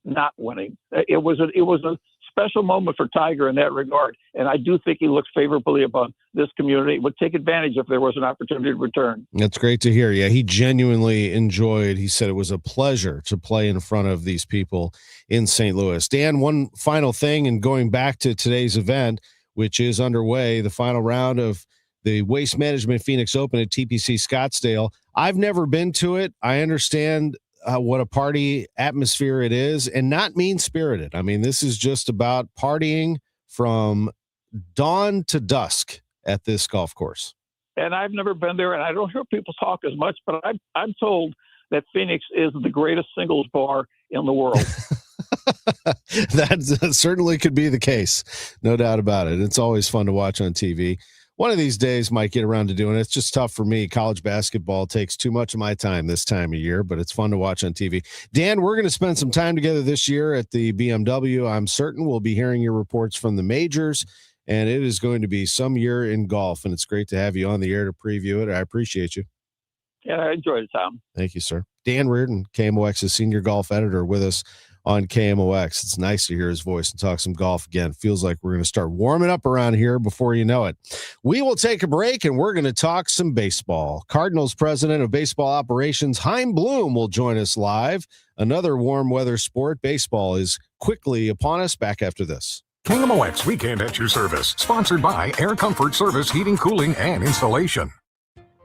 not winning. It was a special moment for Tiger in that regard. And I do think he looks favorably upon this community. Would take advantage if there was an opportunity to return. That's great to hear. Yeah, he genuinely enjoyed. He said it was a pleasure to play in front of these people in St. Louis. Dan, one final thing, and going back to today's event, which is underway, the final round of the Waste Management Phoenix Open at TPC Scottsdale. I've never been to it. I understand what a party atmosphere it is, and not mean-spirited. I mean, this is just about partying from dawn to dusk at this golf course. And I've never been there, and I don't hear people talk as much, but I'm told that Phoenix is the greatest singles bar in the world. That certainly could be the case. No doubt about it. It's always fun to watch on TV. One of these days might get around to doing it. It's just tough for me. College basketball takes too much of my time this time of year, but it's fun to watch on TV. Dan, we're going to spend some time together this year at the BMW. I'm certain we'll be hearing your reports from the majors, and it is going to be some year in golf, and it's great to have you on the air to preview it. I appreciate you. Yeah, I enjoyed it, Tom. Thank you, sir. Dan Reardon, KMOX's senior golf editor, with us on KMOX. It's nice to hear his voice and talk some golf again. Feels like we're going to start warming up around here before you know it. We will take a break, and we're going to talk some baseball. Cardinals president of baseball operations, Chaim Bloom, will join us live. Another warm weather sport. Baseball is quickly upon us. Back after this. KMOX Weekend at your service. Sponsored by Air Comfort Service Heating, Cooling, and Installation.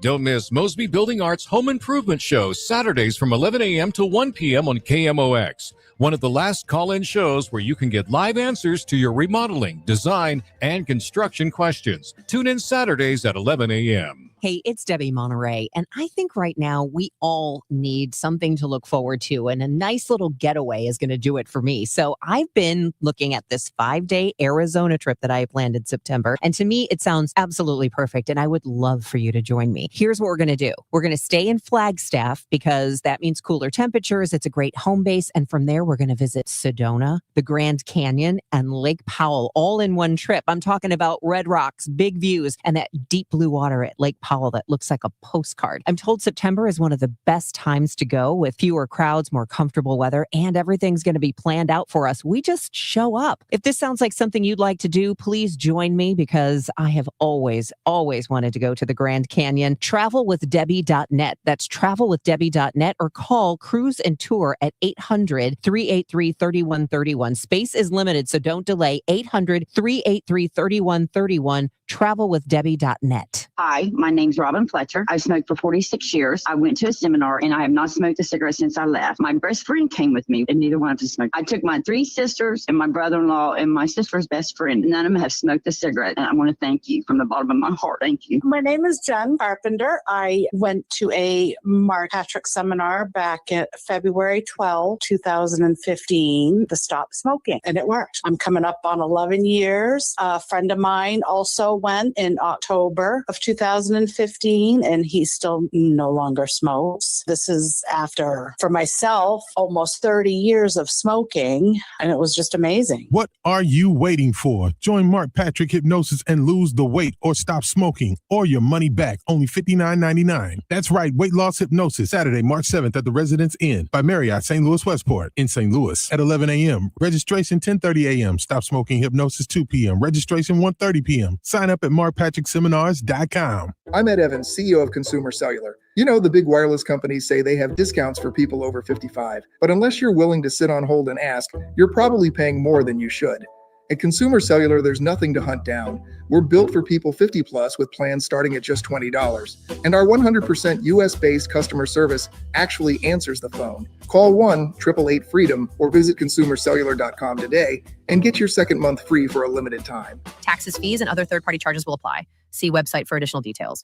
Don't miss Mosby Building Arts Home Improvement Shows Saturdays from 11 a.m. to 1 p.m. on KMOX. One of the last call-in shows where you can get live answers to your remodeling, design, and construction questions. Tune in Saturdays at 11 a.m. Hey, it's Debbie Monterey, and I think right now we all need something to look forward to, and a nice little getaway is going to do it for me. So I've been looking at this 5-day Arizona trip that I planned in September, and to me, it sounds absolutely perfect, and I would love for you to join me. Here's what we're going to do. We're going to stay in Flagstaff because that means cooler temperatures. It's a great home base, and from there, we're going to visit Sedona, the Grand Canyon, and Lake Powell all in one trip. I'm talking about red rocks, big views, and that deep blue water at Lake Powell that looks like a postcard. I'm told September is one of the best times to go, with fewer crowds, more comfortable weather, and everything's going to be planned out for us. We just show up. If this sounds like something you'd like to do, please join me, because I have always wanted to go to the Grand Canyon. Travelwithdebbie.net. That's travelwithdebbie.net, or call Cruise and Tour at 800-383-3131. Space is limited, so don't delay. 800-383-3131. Travelwithdebbie.net. Hi, my name's Robin Fletcher. I smoked for 46 years. I went to a seminar, and I have not smoked a cigarette since I left. My best friend came with me, and neither one of us smoked. I took my 3 sisters and my brother-in-law and my sister's best friend. None of them have smoked a cigarette, and I want to thank you from the bottom of my heart. Thank you. My name is Jen Carpenter. I went to a Mark Patrick seminar back at February 12, 2015, to stop smoking, and it worked. I'm coming up on 11 years. A friend of mine also went in October of 2015, and he still no longer smokes. This is after, for myself, almost 30 years of smoking, and it was just amazing. What are you waiting for? Join Mark Patrick Hypnosis and lose the weight or stop smoking, or your money back. Only $59.99. That's right, weight loss hypnosis, Saturday, March 7th at the Residence Inn by Marriott St. Louis Westport in St. Louis at 11 a.m. Registration 10:30 a.m. Stop smoking hypnosis 2 p.m. Registration 1:30 p.m. Sign up at markpatrickseminars.com. I'm Ed Evans, CEO of Consumer Cellular. You know, the big wireless companies say they have discounts for people over 55, but unless you're willing to sit on hold and ask, you're probably paying more than you should. At Consumer Cellular, there's nothing to hunt down. We're built for people 50 plus with plans starting at just $20. And our 100% US-based customer service actually answers the phone. Call 1-888-FREEDOM or visit consumercellular.com today and get your second month free for a limited time. Taxes, fees, and other third-party charges will apply. See website for additional details.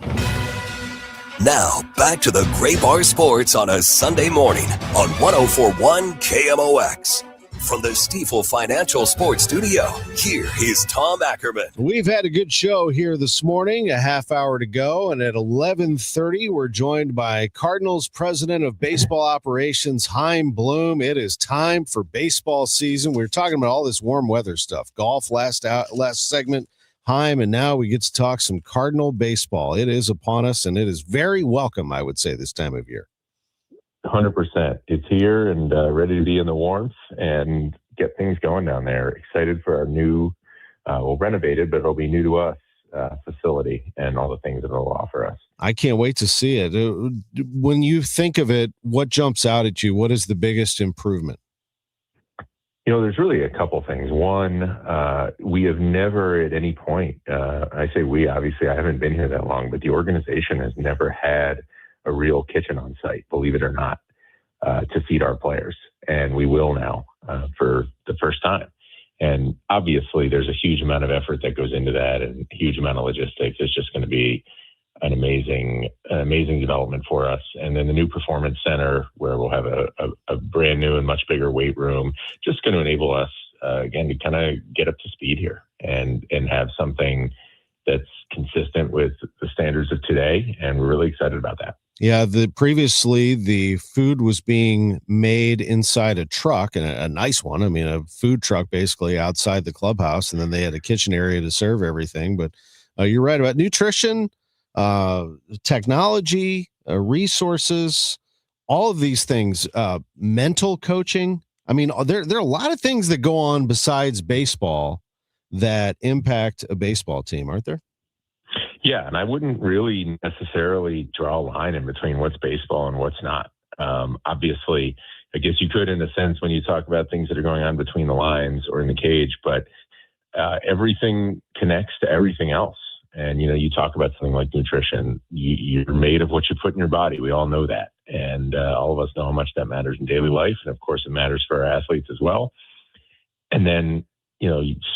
Now, back to the Gray Bar Sports on a Sunday morning on 104.1 KMOX. From the Stifel Financial Sports Studio, here is Tom Ackerman. We've had a good show here this morning, a half hour to go, and at 11:30, we're joined by Cardinals president of baseball operations, Chaim Bloom. It is time for baseball season. We were talking about all this warm weather stuff, golf last segment, Chaim, and now we get to talk some Cardinal baseball. It is upon us, and it is very welcome, I would say, this time of year. 100%. It's here and ready to be in the warmth. And get things going down there. Excited for our new, renovated, but it'll be new to us facility and all the things that it'll offer us. I can't wait to see it. When you think of it, what jumps out at you? What is the biggest improvement? There's really a couple things. One, we have never at any point, I say we, obviously I haven't been here that long, but the organization has never had a real kitchen on site, believe it or not, to feed our players. And we will now for the first time. And obviously there's a huge amount of effort that goes into that and a huge amount of logistics. It's just going to be an amazing development for us. And then the new performance center, where we'll have a brand new and much bigger weight room, just going to enable us again to kind of get up to speed here and have something that's consistent with the standards of today. And we're really excited about that. Yeah, previously the food was being made inside a truck, and a nice one. I mean, a food truck basically outside the clubhouse, and then they had a kitchen area to serve everything. But you're right about nutrition, technology, resources, all of these things, mental coaching. I mean, there are a lot of things that go on besides baseball that impact a baseball team, aren't there? Yeah, and I wouldn't really necessarily draw a line in between what's baseball and what's not. Obviously, I guess you could in a sense when you talk about things that are going on between the lines or in the cage, but everything connects to everything else. And, you talk about something like nutrition. You're made of what you put in your body. We all know that. And all of us know how much that matters in daily life. And, of course, it matters for our athletes as well. And then,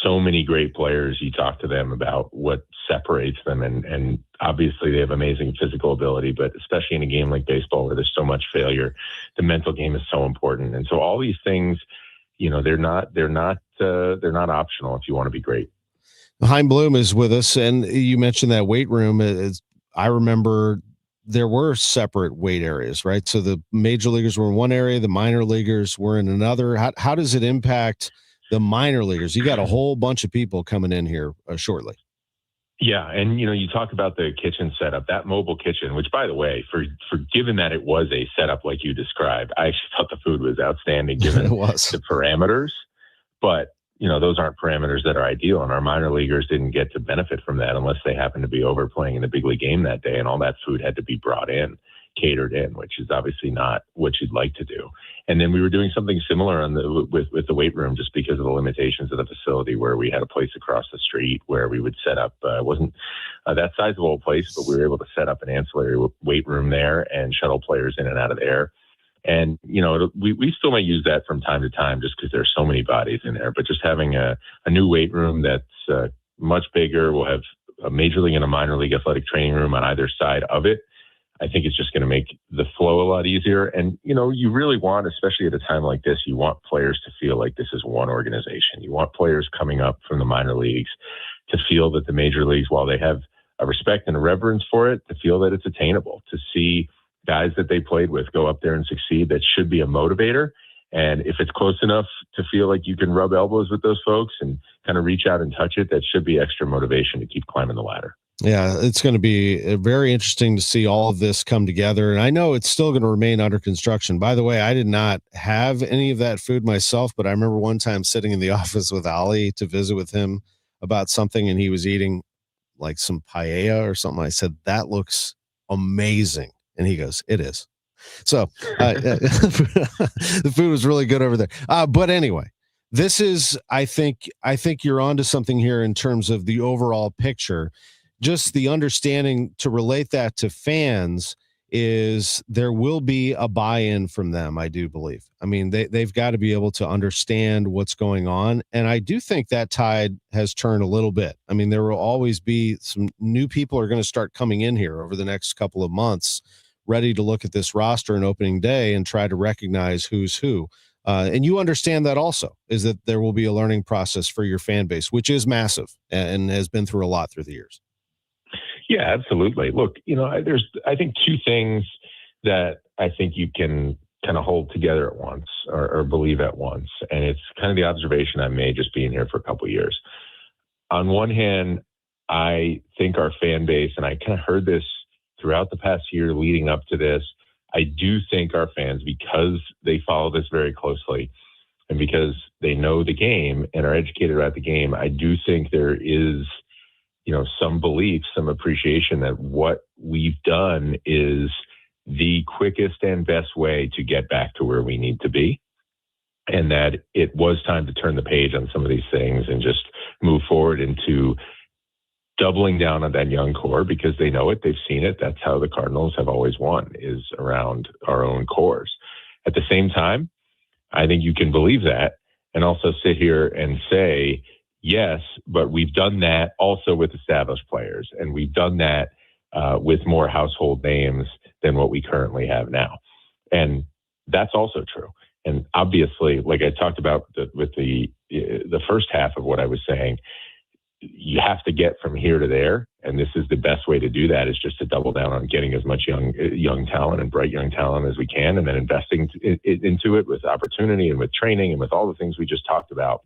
so many great players, you talk to them about what separates them. And obviously they have amazing physical ability, but especially in a game like baseball where there's so much failure, the mental game is so important. And so all these things, they're not optional if you want to be great. Chaim Bloom is with us, and you mentioned that weight room. I remember there were separate weight areas, right? So the major leaguers were in one area, the minor leaguers were in another. How does it impact the minor leaguers? You got a whole bunch of people coming in here shortly. Yeah, and you talk about the kitchen setup, that mobile kitchen, which, by the way, for given that it was a setup like you described, I actually thought the food was outstanding given the parameters. But those aren't parameters that are ideal, and our minor leaguers didn't get to benefit from that unless they happened to be over playing in the big league game that day, and all that food had to be brought in, catered in, which is obviously not what you'd like to do. And then we were doing something similar with the weight room, just because of the limitations of the facility, where we had a place across the street where we would set up. It wasn't that sizable a place, but we were able to set up an ancillary weight room there and shuttle players in and out of there. And, we still might use that from time to time just because there's so many bodies in there. But just having a new weight room that's much bigger, we'll have a major league and a minor league athletic training room on either side of it. I think it's just going to make the flow a lot easier. And, you really want, especially at a time like this, you want players to feel like this is one organization. You want players coming up from the minor leagues to feel that the major leagues, while they have a respect and a reverence for it, to feel that it's attainable, to see guys that they played with go up there and succeed. That should be a motivator. And if it's close enough to feel like you can rub elbows with those folks and kind of reach out and touch it, that should be extra motivation to keep climbing the ladder. Yeah, it's going to be very interesting to see all of this come together. And I know it's still going to remain under construction. By the way, I did not have any of that food myself, but I remember one time sitting in the office with Ali to visit with him about something, and he was eating like some paella or something. I said, "That looks amazing." And he goes, "It is." So the food was really good over there. But anyway, this is, I think you're onto something here in terms of the overall picture. Just the understanding to relate that to fans is there will be a buy-in from them, I do believe. I mean, they've got to be able to understand what's going on. And I do think that tide has turned a little bit. I mean, there will always be some new people are going to start coming in here over the next couple of months, ready to look at this roster on opening day and try to recognize who's who. And you understand that also, is that there will be a learning process for your fan base, which is massive and has been through a lot through the years. Yeah, absolutely. Look, there's, I think, two things that I think you can kind of hold together at once or believe at once. And it's kind of the observation I made just being here for a couple of years. On one hand, I think our fan base, and I kind of heard this throughout the past year leading up to this, I do think our fans, because they follow this very closely, and because they know the game and are educated about the game, I do think there is, some belief, some appreciation that what we've done is the quickest and best way to get back to where we need to be. And that it was time to turn the page on some of these things and just move forward into doubling down on that young core, because they know it, they've seen it. That's how the Cardinals have always won, is around our own cores. At the same time, I think you can believe that and also sit here and say, yes, but we've done that also with established players, and we've done that with more household names than what we currently have now. And that's also true. And obviously, like I talked about with the first half of what I was saying, you have to get from here to there. And this is the best way to do that, is just to double down on getting as much young talent and bright young talent as we can, and then investing into it with opportunity and with training and with all the things we just talked about.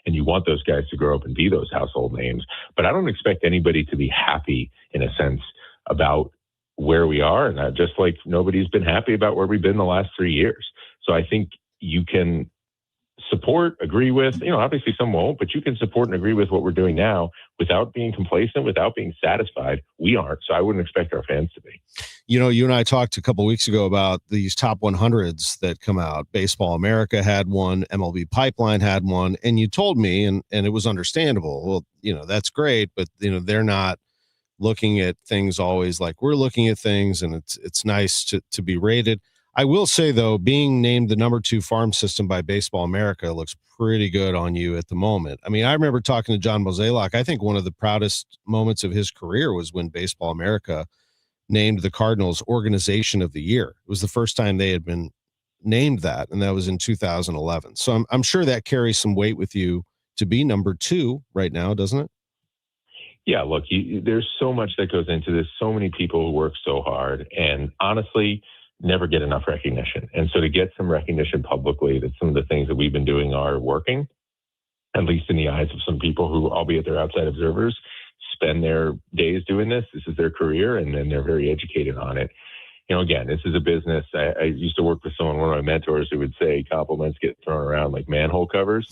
And you want those guys to grow up and be those household names. But I don't expect anybody to be happy, in a sense, about where we are. And just like nobody's been happy about where we've been the last 3 years. So I think you can support, agree with, obviously some won't, but you can support and agree with what we're doing now without being complacent, without being satisfied. We aren't. So I wouldn't expect our fans to be. You and I talked a couple of weeks ago about these top 100s that come out. Baseball America had one, MLB Pipeline had one, and you told me, and it was understandable. Well, that's great, but they're not looking at things always like we're looking at things, and it's nice to be rated. I will say, though, being named the number 2 farm system by Baseball America looks pretty good on you at the moment. I mean, I remember talking to John Mozeliak. I think one of the proudest moments of his career was when Baseball America named the Cardinals Organization of the Year. It was the first time they had been named that, and that was in 2011. So I'm sure that carries some weight with you to be number 2 right now, doesn't it? Yeah, look, there's so much that goes into this, so many people who work so hard, and honestly, never get enough recognition. And so to get some recognition publicly that some of the things that we've been doing are working, at least in the eyes of some people who, albeit they're outside observers, spend their days doing this. This is their career, and then they're very educated on it. Again, this is a business. I used to work with one of my mentors who would say compliments get thrown around like manhole covers.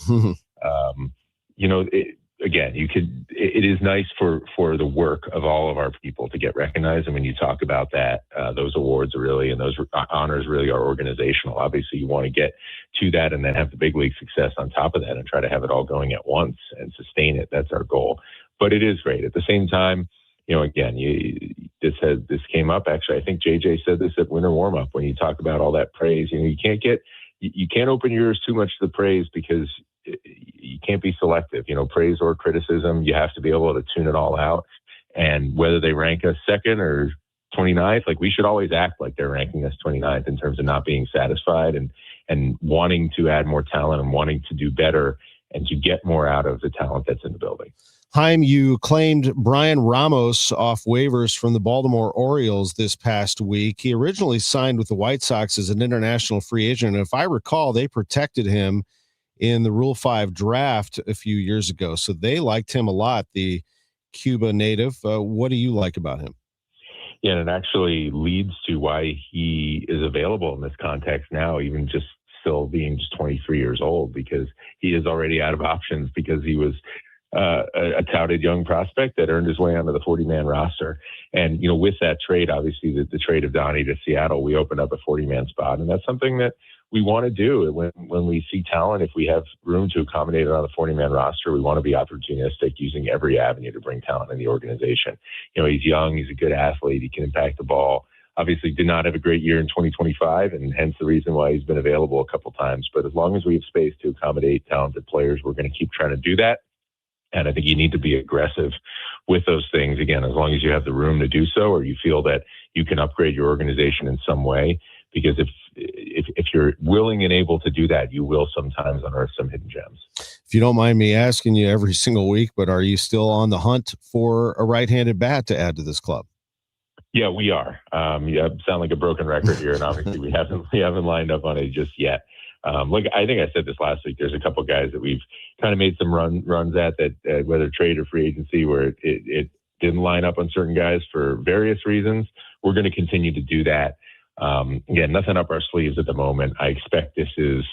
It is nice for the work of all of our people to get recognized. And when you talk about that, those awards are really, and those honors really are organizational. Obviously, you want to get to that and then have the big league success on top of that and try to have it all going at once and sustain it. That's our goal. But it is great. At the same time, this came up. Actually, I think JJ said this at winter warmup when you talk about all that praise. You can't open your ears too much to the praise, because you can't be selective, praise or criticism. You have to be able to tune it all out. And whether they rank us second or 29th, like, we should always act like they're ranking us 29th in terms of not being satisfied and wanting to add more talent and wanting to do better and to get more out of the talent that's in the building. Chaim, you claimed Brian Ramos off waivers from the Baltimore Orioles this past week. He originally signed with the White Sox as an international free agent. And if I recall, they protected him in the Rule 5 draft a few years ago. So they liked him a lot, the Cuba native. What do you like about him? Yeah, and it actually leads to why he is available in this context now, even just still being just 23 years old, because he is already out of options, because he was a touted young prospect that earned his way onto the 40-man roster. And, with that trade, obviously the trade of Donnie to Seattle, we opened up a 40-man spot. And that's something that we want to do when we see talent. If we have room to accommodate it on the 40-man roster, we want to be opportunistic, using every avenue to bring talent in the organization. He's young, he's a good athlete, he can impact the ball. Obviously did not have a great year in 2025, and hence the reason why he's been available a couple times. But as long as we have space to accommodate talented players, we're going to keep trying to do that. And I think you need to be aggressive with those things, again, as long as you have the room to do so, or you feel that you can upgrade your organization in some way. Because if you're willing and able to do that, you will sometimes unearth some hidden gems. If you don't mind me asking you every single week, but are you still on the hunt for a right-handed bat to add to this club? Yeah, we are. You sound like a broken record here, and obviously we haven't lined up on it just yet. I think I said this last week. There's a couple guys that we've kind of made some runs at that, whether trade or free agency, where it didn't line up on certain guys for various reasons. We're going to continue to do that. Again, nothing up our sleeves at the moment. I expect this is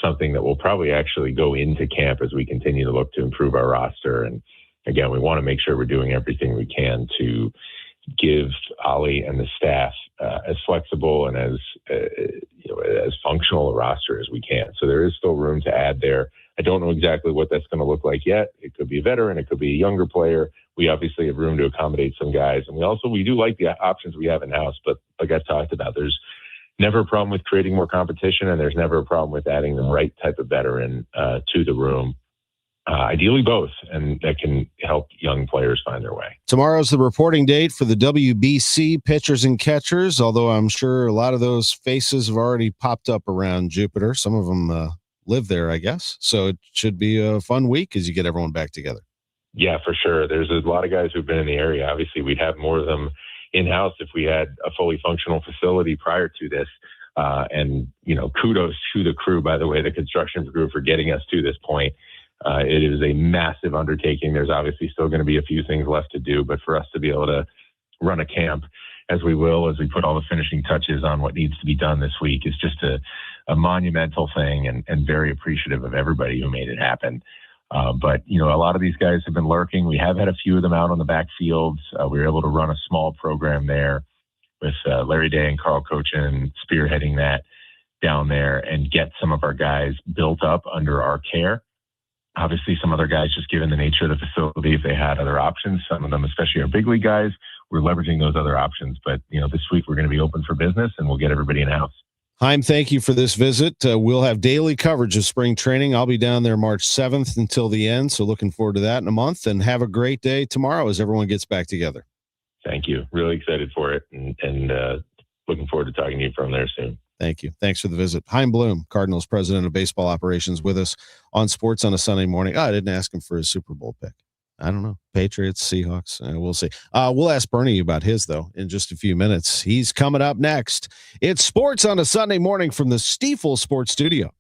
something that will probably actually go into camp as we continue to look to improve our roster. And again, we want to make sure we're doing everything we can to give Ollie and the staff as flexible and as functional a roster as we can. So there is still room to add there. I don't know exactly what that's going to look like yet. It could be a veteran, it could be a younger player. We obviously have room to accommodate some guys, and we do like the options we have in house. But like I've talked about, there's never a problem with creating more competition, and there's never a problem with adding the right type of veteran to the room. Ideally both, and that can help young players find their way. Tomorrow's the reporting date for the WBC pitchers and catchers, although I'm sure a lot of those faces have already popped up around Jupiter. Some of them live there, I guess. So it should be a fun week as you get everyone back together. Yeah, for sure. There's a lot of guys who've been in the area. Obviously, we'd have more of them in-house if we had a fully functional facility prior to this. And kudos to the crew, by the way, the construction crew, for getting us to this point. It is a massive undertaking. There's obviously still going to be a few things left to do, but for us to be able to run a camp as we put all the finishing touches on what needs to be done this week is just a monumental thing, and very appreciative of everybody who made it happen. But a lot of these guys have been lurking. We have had a few of them out on the backfields. We were able to run a small program there with Larry Day and Carl Cochin spearheading that down there and get some of our guys built up under our care. Obviously, some other guys, just given the nature of the facility, if they had other options, some of them, especially our big league guys, we're leveraging those other options. But, this week we're going to be open for business, and we'll get everybody in-house. Chaim, thank you for this visit. We'll have daily coverage of spring training. I'll be down there March 7th until the end, so looking forward to that in a month. And have a great day tomorrow as everyone gets back together. Thank you. Really excited for it, and looking forward to talking to you from there soon. Thank you. Thanks for the visit. Chaim Bloom, Cardinals president of baseball operations, with us on Sports on a Sunday morning. I didn't ask him for his Super Bowl pick. I don't know. Patriots, Seahawks. We'll see. We'll ask Bernie about his, though, in just a few minutes. He's coming up next. It's Sports on a Sunday morning from the Stiefel Sports Studio.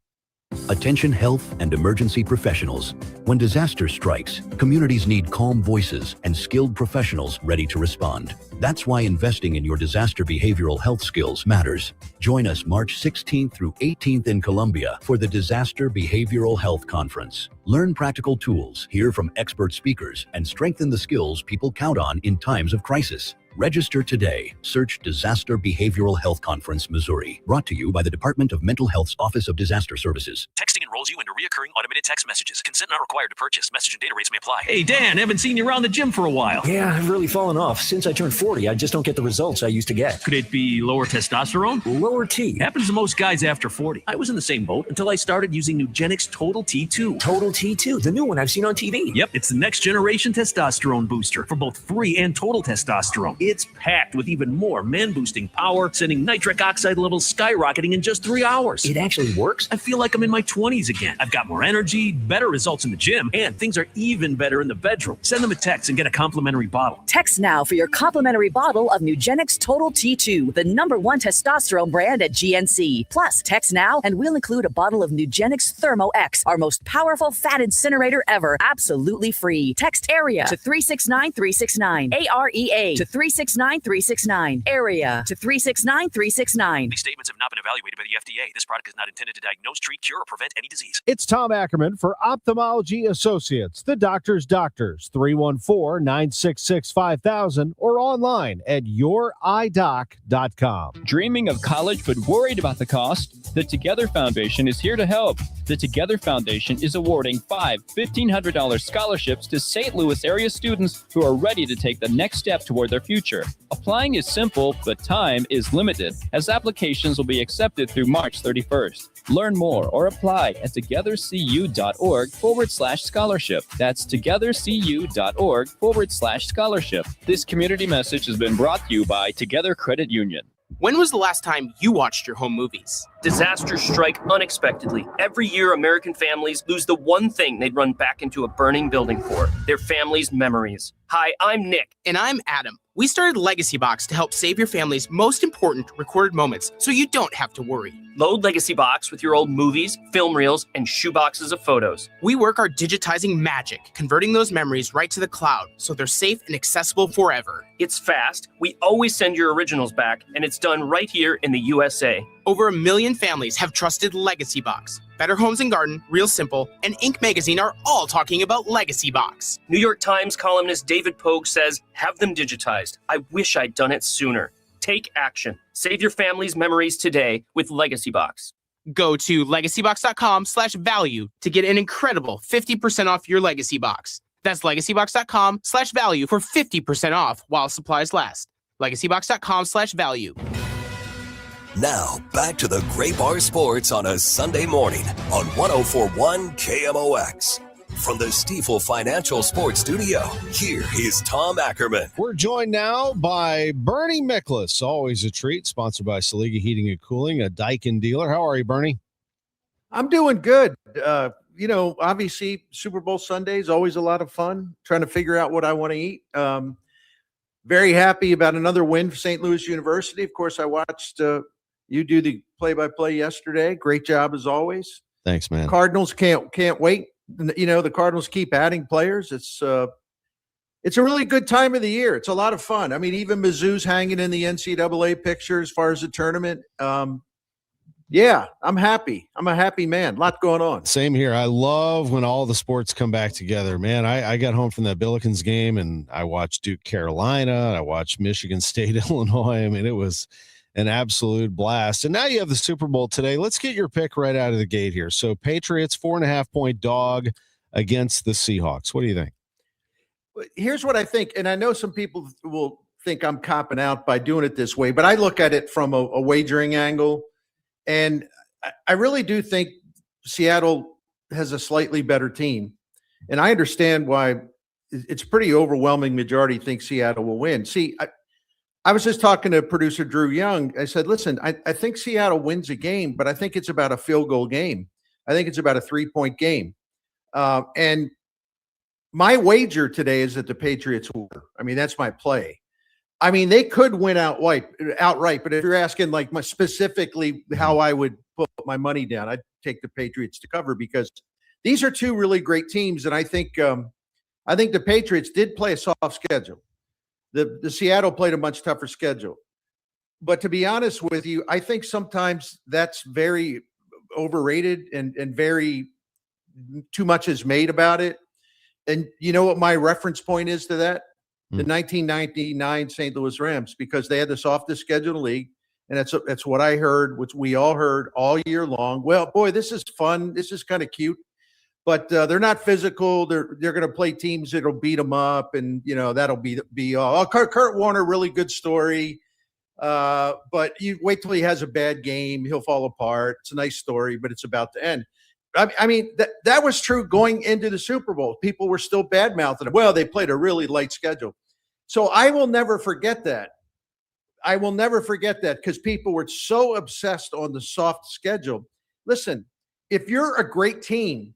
Attention health and emergency professionals. When disaster strikes, communities need calm voices and skilled professionals ready to respond. That's why investing in your disaster behavioral health skills matters. Join us March 16th through 18th in Columbia for the Disaster Behavioral Health Conference. Learn practical tools, hear from expert speakers, and strengthen the skills people count on in times of crisis. Register today. Search Disaster Behavioral Health Conference, Missouri. Brought to you by the Department of Mental Health's Office of Disaster Services. Texting enrolls you into recurring automated text messages. Consent not required to purchase. Message and data rates may apply. Hey, Dan, haven't seen you around the gym for a while. Yeah, I've really fallen off. Since I turned 40, I just don't get the results I used to get. Could it be lower testosterone? Lower T. Happens to most guys after 40. I was in the same boat until I started using Nugenix Total T2. Total T2, the new one I've seen on TV. Yep, it's the next generation testosterone booster for both free and total testosterone. It's packed with even more man-boosting power, sending nitric oxide levels skyrocketing in just 3 hours. It actually works? I feel like I'm in my 20s again. I've got more energy, better results in the gym, and things are even better in the bedroom. Send them a text and get a complimentary bottle. Text now for your complimentary bottle of Nugenix Total T2, the #1 testosterone brand at GNC. Plus, text now and we'll include a bottle of Nugenix Thermo X, our most powerful fat incinerator ever, absolutely free. Text AREA to 369-369. AREA to 369-369. Area to 369-369. These statements have not been evaluated by the FDA. This product is not intended to diagnose, treat, cure, or prevent any disease. It's Tom Ackerman for Ophthalmology Associates, the doctor's doctors, 314-966-5000 or online at youridoc.com. Dreaming of college but worried about the cost? The Together Foundation is here to help. The Together Foundation is awarding 5 $1,500 scholarships to St. Louis area students who are ready to take the next step toward their future. Applying is simple, but time is limited, as applications will be accepted through March 31st. Learn more or apply at togethercu.org/scholarship. That's togethercu.org/scholarship. This community message has been brought to you by Together Credit Union. When was the last time you watched your home movies? Disasters strike unexpectedly. Every year, American families lose the one thing they'd run back into a burning building for: their family's memories. Hi, I'm Nick. And I'm Adam. We started Legacy Box to help save your family's most important recorded moments so you don't have to worry. Load Legacy Box with your old movies, film reels, and shoeboxes of photos. We work our digitizing magic, converting those memories right to the cloud so they're safe and accessible forever. It's fast, we always send your originals back, and it's done right here in the USA. Over 1 million families have trusted Legacy Box. Better Homes and Garden, Real Simple, and Inc. magazine are all talking about Legacy Box. New York Times columnist David Pogue says, have them digitized. I wish I'd done it sooner. Take action. Save your family's memories today with Legacy Box. Go to legacybox.com/value to get an incredible 50% off your Legacy Box. That's legacybox.com/value for 50% off while supplies last. legacybox.com/value. Now, back to the Gray Bar Sports on a Sunday morning on 104.1 KMOX. From the Stifel Financial Sports Studio, here is Tom Ackerman. We're joined now by Bernie Miklasz, always a treat, sponsored by Saliga Heating and Cooling, a Daikin dealer. How are you, Bernie? I'm doing good. Obviously, Super Bowl Sunday is always a lot of fun, trying to figure out what I want to eat. Very happy about another win for St. Louis University. Of course, I watched you do the play-by-play yesterday. Great job as always. Thanks, man. Cardinals can't wait. The Cardinals keep adding players. It's a really good time of the year. It's a lot of fun. I mean, even Mizzou's hanging in the NCAA picture as far as the tournament. Yeah, I'm happy. I'm a happy man. A lot going on. Same here. I love when all the sports come back together. Man, I got home from that Billikens game and I watched Duke, Carolina. I watched Michigan State, Illinois. I mean, it was an absolute blast. And now you have the Super Bowl today. Let's get your pick right out of the gate here. So Patriots 4.5-point dog against the Seahawks. What do you think? Here's what I think. And I know some people will think I'm copping out by doing it this way, but I look at it from a wagering angle. And I really do think Seattle has a slightly better team. And I understand why it's pretty overwhelming majority think Seattle will win. See, I was just talking to producer Drew Young. I said, listen, I think Seattle wins a game, but I think it's about a field goal game. I think it's about a 3-point game. And my wager today is that the Patriots will. I mean, that's my play. I mean, they could win outright, but if you're asking like specifically how I would put my money down, I'd take the Patriots to cover because these are two really great teams. And I think the Patriots did play a soft schedule. The Seattle played a much tougher schedule. But to be honest with you, I think sometimes that's very overrated and very too much is made about it. And you know what my reference point is to that? The 1999 St. Louis Rams, because they had the softest schedule in the league. And that's what I heard, which we all heard all year long. Well, boy, this is fun. This is kind of cute. But they're not physical. They're going to play teams that'll beat them up, and that'll be all. Kurt Warner, really good story, but you wait till he has a bad game, he'll fall apart. It's a nice story, but it's about to end. I mean that was true going into the Super Bowl. People were still bad mouthing it. Well, they played a really light schedule, so I will never forget that. I will never forget that because people were so obsessed on the soft schedule. Listen, if you're a great team,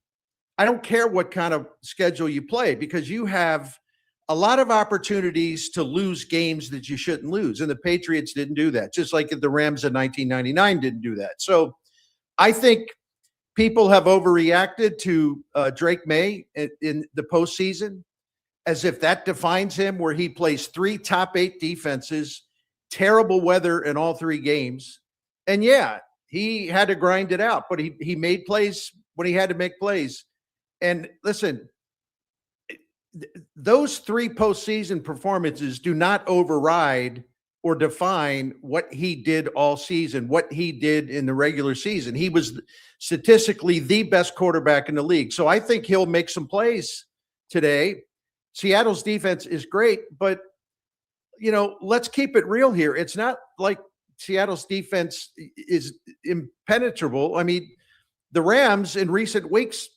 I don't care what kind of schedule you play because you have a lot of opportunities to lose games that you shouldn't lose. And the Patriots didn't do that, just like the Rams in 1999 didn't do that. So I think people have overreacted to Drake May in the postseason as if that defines him, where he plays 3 top 8 defenses, terrible weather in all 3 games. And yeah, he had to grind it out, but he made plays when he had to make plays. And listen, those 3 postseason performances do not override or define what he did all season, what he did in the regular season. He was statistically the best quarterback in the league. So I think he'll make some plays today. Seattle's defense is great, but let's keep it real here. It's not like Seattle's defense is impenetrable. I mean, the Rams in recent weeks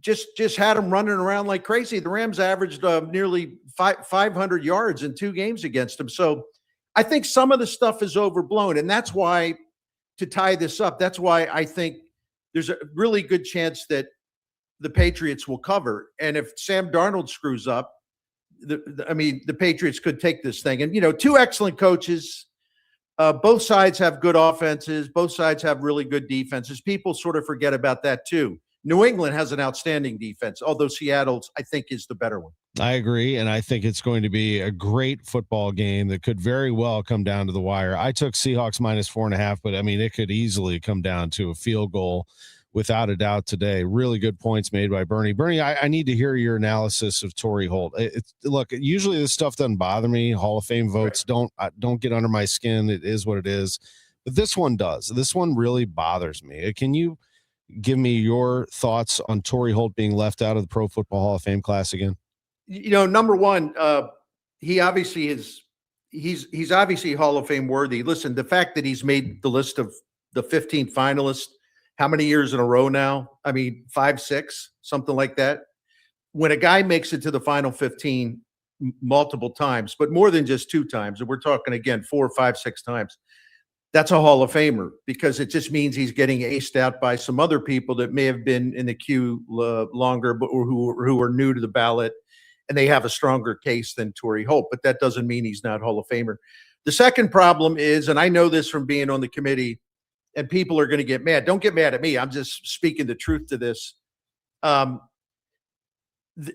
just had them running around like crazy. The Rams averaged nearly 500 yards in 2 games against them. So I think some of the stuff is overblown. And that's why, to tie this up, that's why I think there's a really good chance that the Patriots will cover. And if Sam Darnold screws up, the Patriots could take this thing. And, 2 excellent coaches. Both sides have good offenses. Both sides have really good defenses. People sort of forget about that too. New England has an outstanding defense, although Seattle's, I think, is the better one. I agree, and I think it's going to be a great football game that could very well come down to the wire. I took Seahawks -4.5, but I mean, it could easily come down to a field goal without a doubt today. Really good points made by Bernie. Bernie, I need to hear your analysis of Torrey Holt. Look, usually this stuff doesn't bother me. Hall of Fame votes don't get under my skin. It is what it is. But this one does. This one really bothers me. Can you give me your thoughts on Torrey Holt being left out of the Pro Football Hall of Fame class again? Number one, he obviously is. He's obviously Hall of Fame worthy. Listen, the fact that he's made the list of the 15 finalists, how many years in a row now? I mean, 5, 6, something like that. When a guy makes it to the final 15 multiple times, but more than just 2 times, and we're talking again 4, 5, 6 times, that's a Hall of Famer, because it just means he's getting aced out by some other people that may have been in the queue longer, but who are new to the ballot, and they have a stronger case than Torrey Holt. But that doesn't mean he's not Hall of Famer. The second problem is, and I know this from being on the committee, and people are going to get mad. Don't get mad at me. I'm just speaking the truth to this.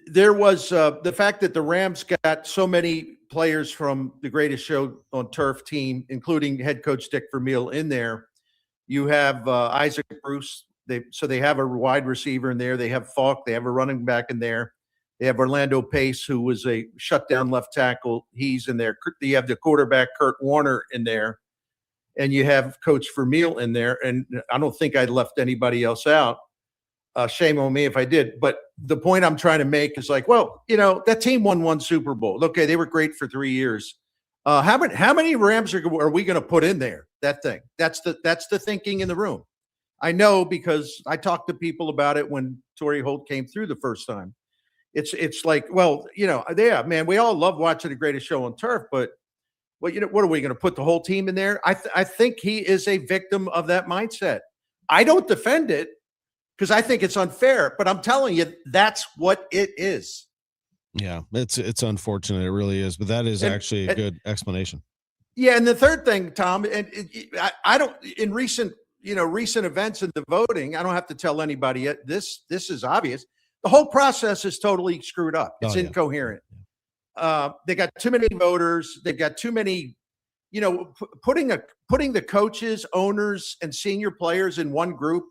There was the fact that the Rams got so many players from the Greatest Show on Turf team, including head coach Dick Vermeil in there. You have Isaac Bruce. They have a wide receiver in there. They have Falk. They have a running back in there. They have Orlando Pace, who was a shutdown left tackle. He's in there. You have the quarterback Kurt Warner in there. And you have Coach Vermeil in there, and I don't think I left anybody else out. Shame on me if I did. But the point I'm trying to make is like, well, that team won 1 Super Bowl. Okay, they were great for 3 years. How many Rams are we going to put in there? That thing. That's the thinking in the room. I know, because I talked to people about it when Torrey Holt came through the first time. It's like, well, yeah, man, we all love watching The Greatest Show on Turf, but well, what are we going to put the whole team in there? I think he is a victim of that mindset. I don't defend it because I think it's unfair, but I'm telling you, that's what it is. Yeah, it's unfortunate. It really is, but that is actually a good explanation. Yeah, and the third thing, Tom, and I don't, in recent events in the voting, I don't have to tell anybody yet. This is obvious. The whole process is totally screwed up. It's incoherent. They got too many voters. They've got too many, putting the coaches, owners, and senior players in one group,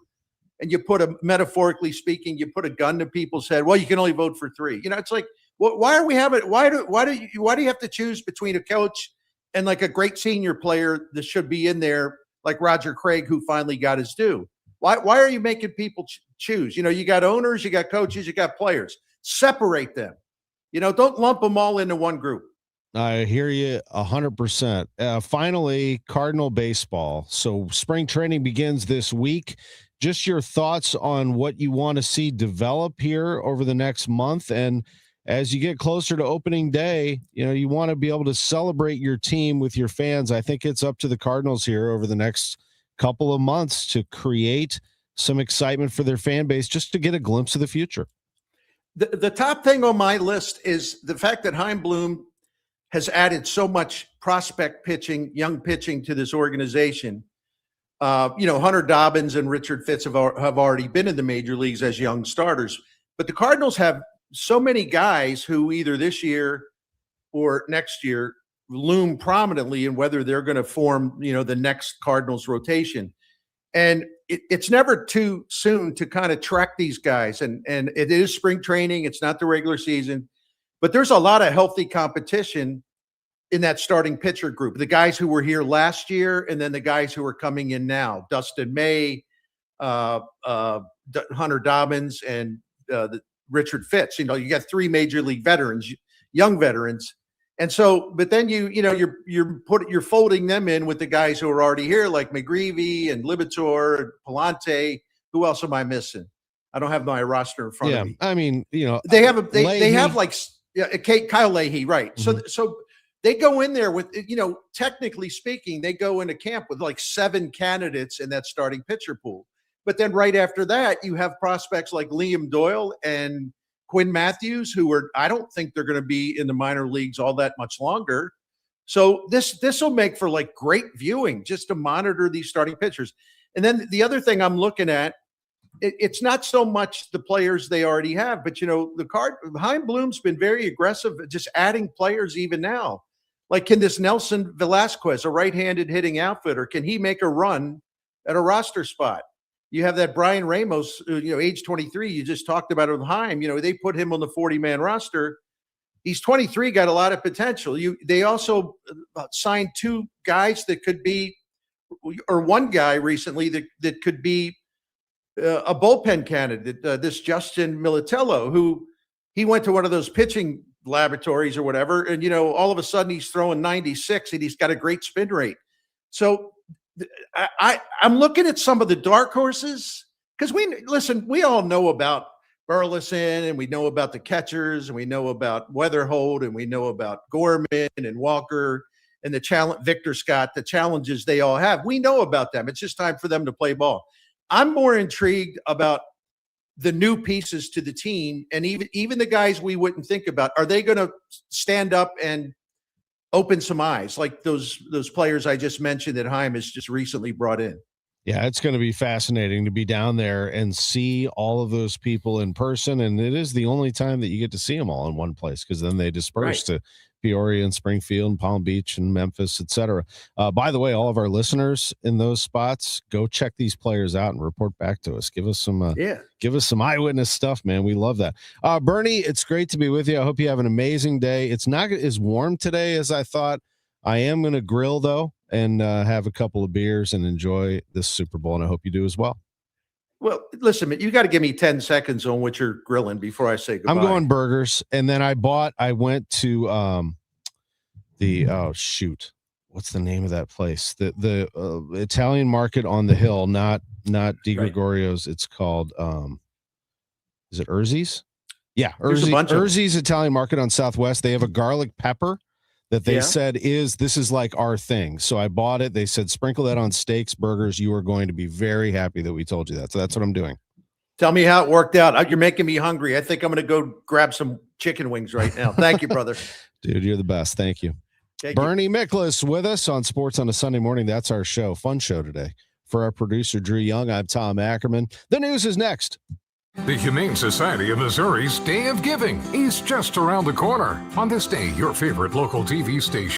and you metaphorically speaking, you put a gun to people's head. Well, you can only vote for 3. It's like, why are we having? Why do you have to choose between a coach and like a great senior player that should be in there, like Roger Craig, who finally got his due? Why are you making people choose? You got owners, you got coaches, you got players. Separate them. Don't lump them all into one group. I hear you 100%. Finally, Cardinal baseball. So spring training begins this week. Just your thoughts on what you want to see develop here over the next month. And as you get closer to opening day, you want to be able to celebrate your team with your fans. I think it's up to the Cardinals here over the next couple of months to create some excitement for their fan base, just to get a glimpse of the future. The top thing on my list is the fact that Chaim Bloom has added so much prospect pitching, young pitching to this organization. Hunter Dobbins and Richard Fitz have already been in the major leagues as young starters, but the Cardinals have so many guys who either this year or next year loom prominently in whether they're going to form, the next Cardinals rotation. And it's never too soon to kind of track these guys. And it is spring training. It's not the regular season, but there's a lot of healthy competition in that starting pitcher group. The guys who were here last year, and then the guys who are coming in now, Dustin May, Hunter Dobbins, and Richard Fitz. You got 3 major league veterans, young veterans. And so, but then you're folding them in with the guys who are already here, like McGreevy and Libator and Palante. Who else am I missing? I don't have my roster in front of me. I mean, they have like Kyle Leahy, right? Mm-hmm. So they go in there with, technically speaking, they go into camp with like 7 candidates in that starting pitcher pool. But then right after that, you have prospects like Liam Doyle and Quinn Matthews, I don't think they're going to be in the minor leagues all that much longer. So this will make for like great viewing just to monitor these starting pitchers. And then the other thing I'm looking at it's not so much the players they already have, but Chaim Bloom's been very aggressive at just adding players even now. Like, can this Nelson Velasquez, a right-handed hitting outfitter, can he make a run at a roster spot? You have that Brian Ramos, age 23. You just talked about it with Chaim. They put him on the 40-man roster. He's 23, got a lot of potential. They also signed two guys that could be, or one guy recently that could be a bullpen candidate. This Justin Militello, who he went to one of those pitching laboratories or whatever, and all of a sudden he's throwing 96 and he's got a great spin rate. So I'm looking at some of the dark horses, because we all know about Burleson, and we know about the catchers, and we know about Weatherholt, and we know about Gorman and Walker and Victor Scott, the challenges they all have. We know about them. It's just time for them to play ball. I'm more intrigued about the new pieces to the team, and even the guys we wouldn't think about. Are they going to stand up and open some eyes like those players I just mentioned that Chaim has just recently brought in? Yeah, it's going to be fascinating to be down there and see all of those people in person. And it is the only time that you get to see them all in one place, because then they disperse to Peoria and Springfield and Palm Beach and Memphis, etc. By the way, all of our listeners in those spots, go check these players out and report back to us. Give us some eyewitness stuff, man. We love that. Bernie, it's great to be with you. I hope you have an amazing day. It's not as warm today as I thought. I am going to grill though, and have a couple of beers and enjoy this Super Bowl, and I hope you do as well. Well, listen, you got to give me 10 seconds on what you're grilling before I say goodbye. I'm going burgers, and then I went to what's the name of that place? The Italian market on the hill, not Di Gregorio's. It's called is it Urzi's? Yeah, Urzi's Italian market on Southwest. They have a garlic pepper that they said this is like our thing. So I bought it. They said, sprinkle that on steaks, burgers. You are going to be very happy that we told you that. So that's what I'm doing. Tell me how it worked out. You're making me hungry. I think I'm going to go grab some chicken wings right now. Thank you, brother. Dude, you're the best. Thank you. Bernie Miklasz with us on Sports on a Sunday morning. That's our show. Fun show today. For our producer, Drew Young, I'm Tom Ackerman. The news is next. The Humane Society of Missouri's Day of Giving is just around the corner. On this day, your favorite local TV station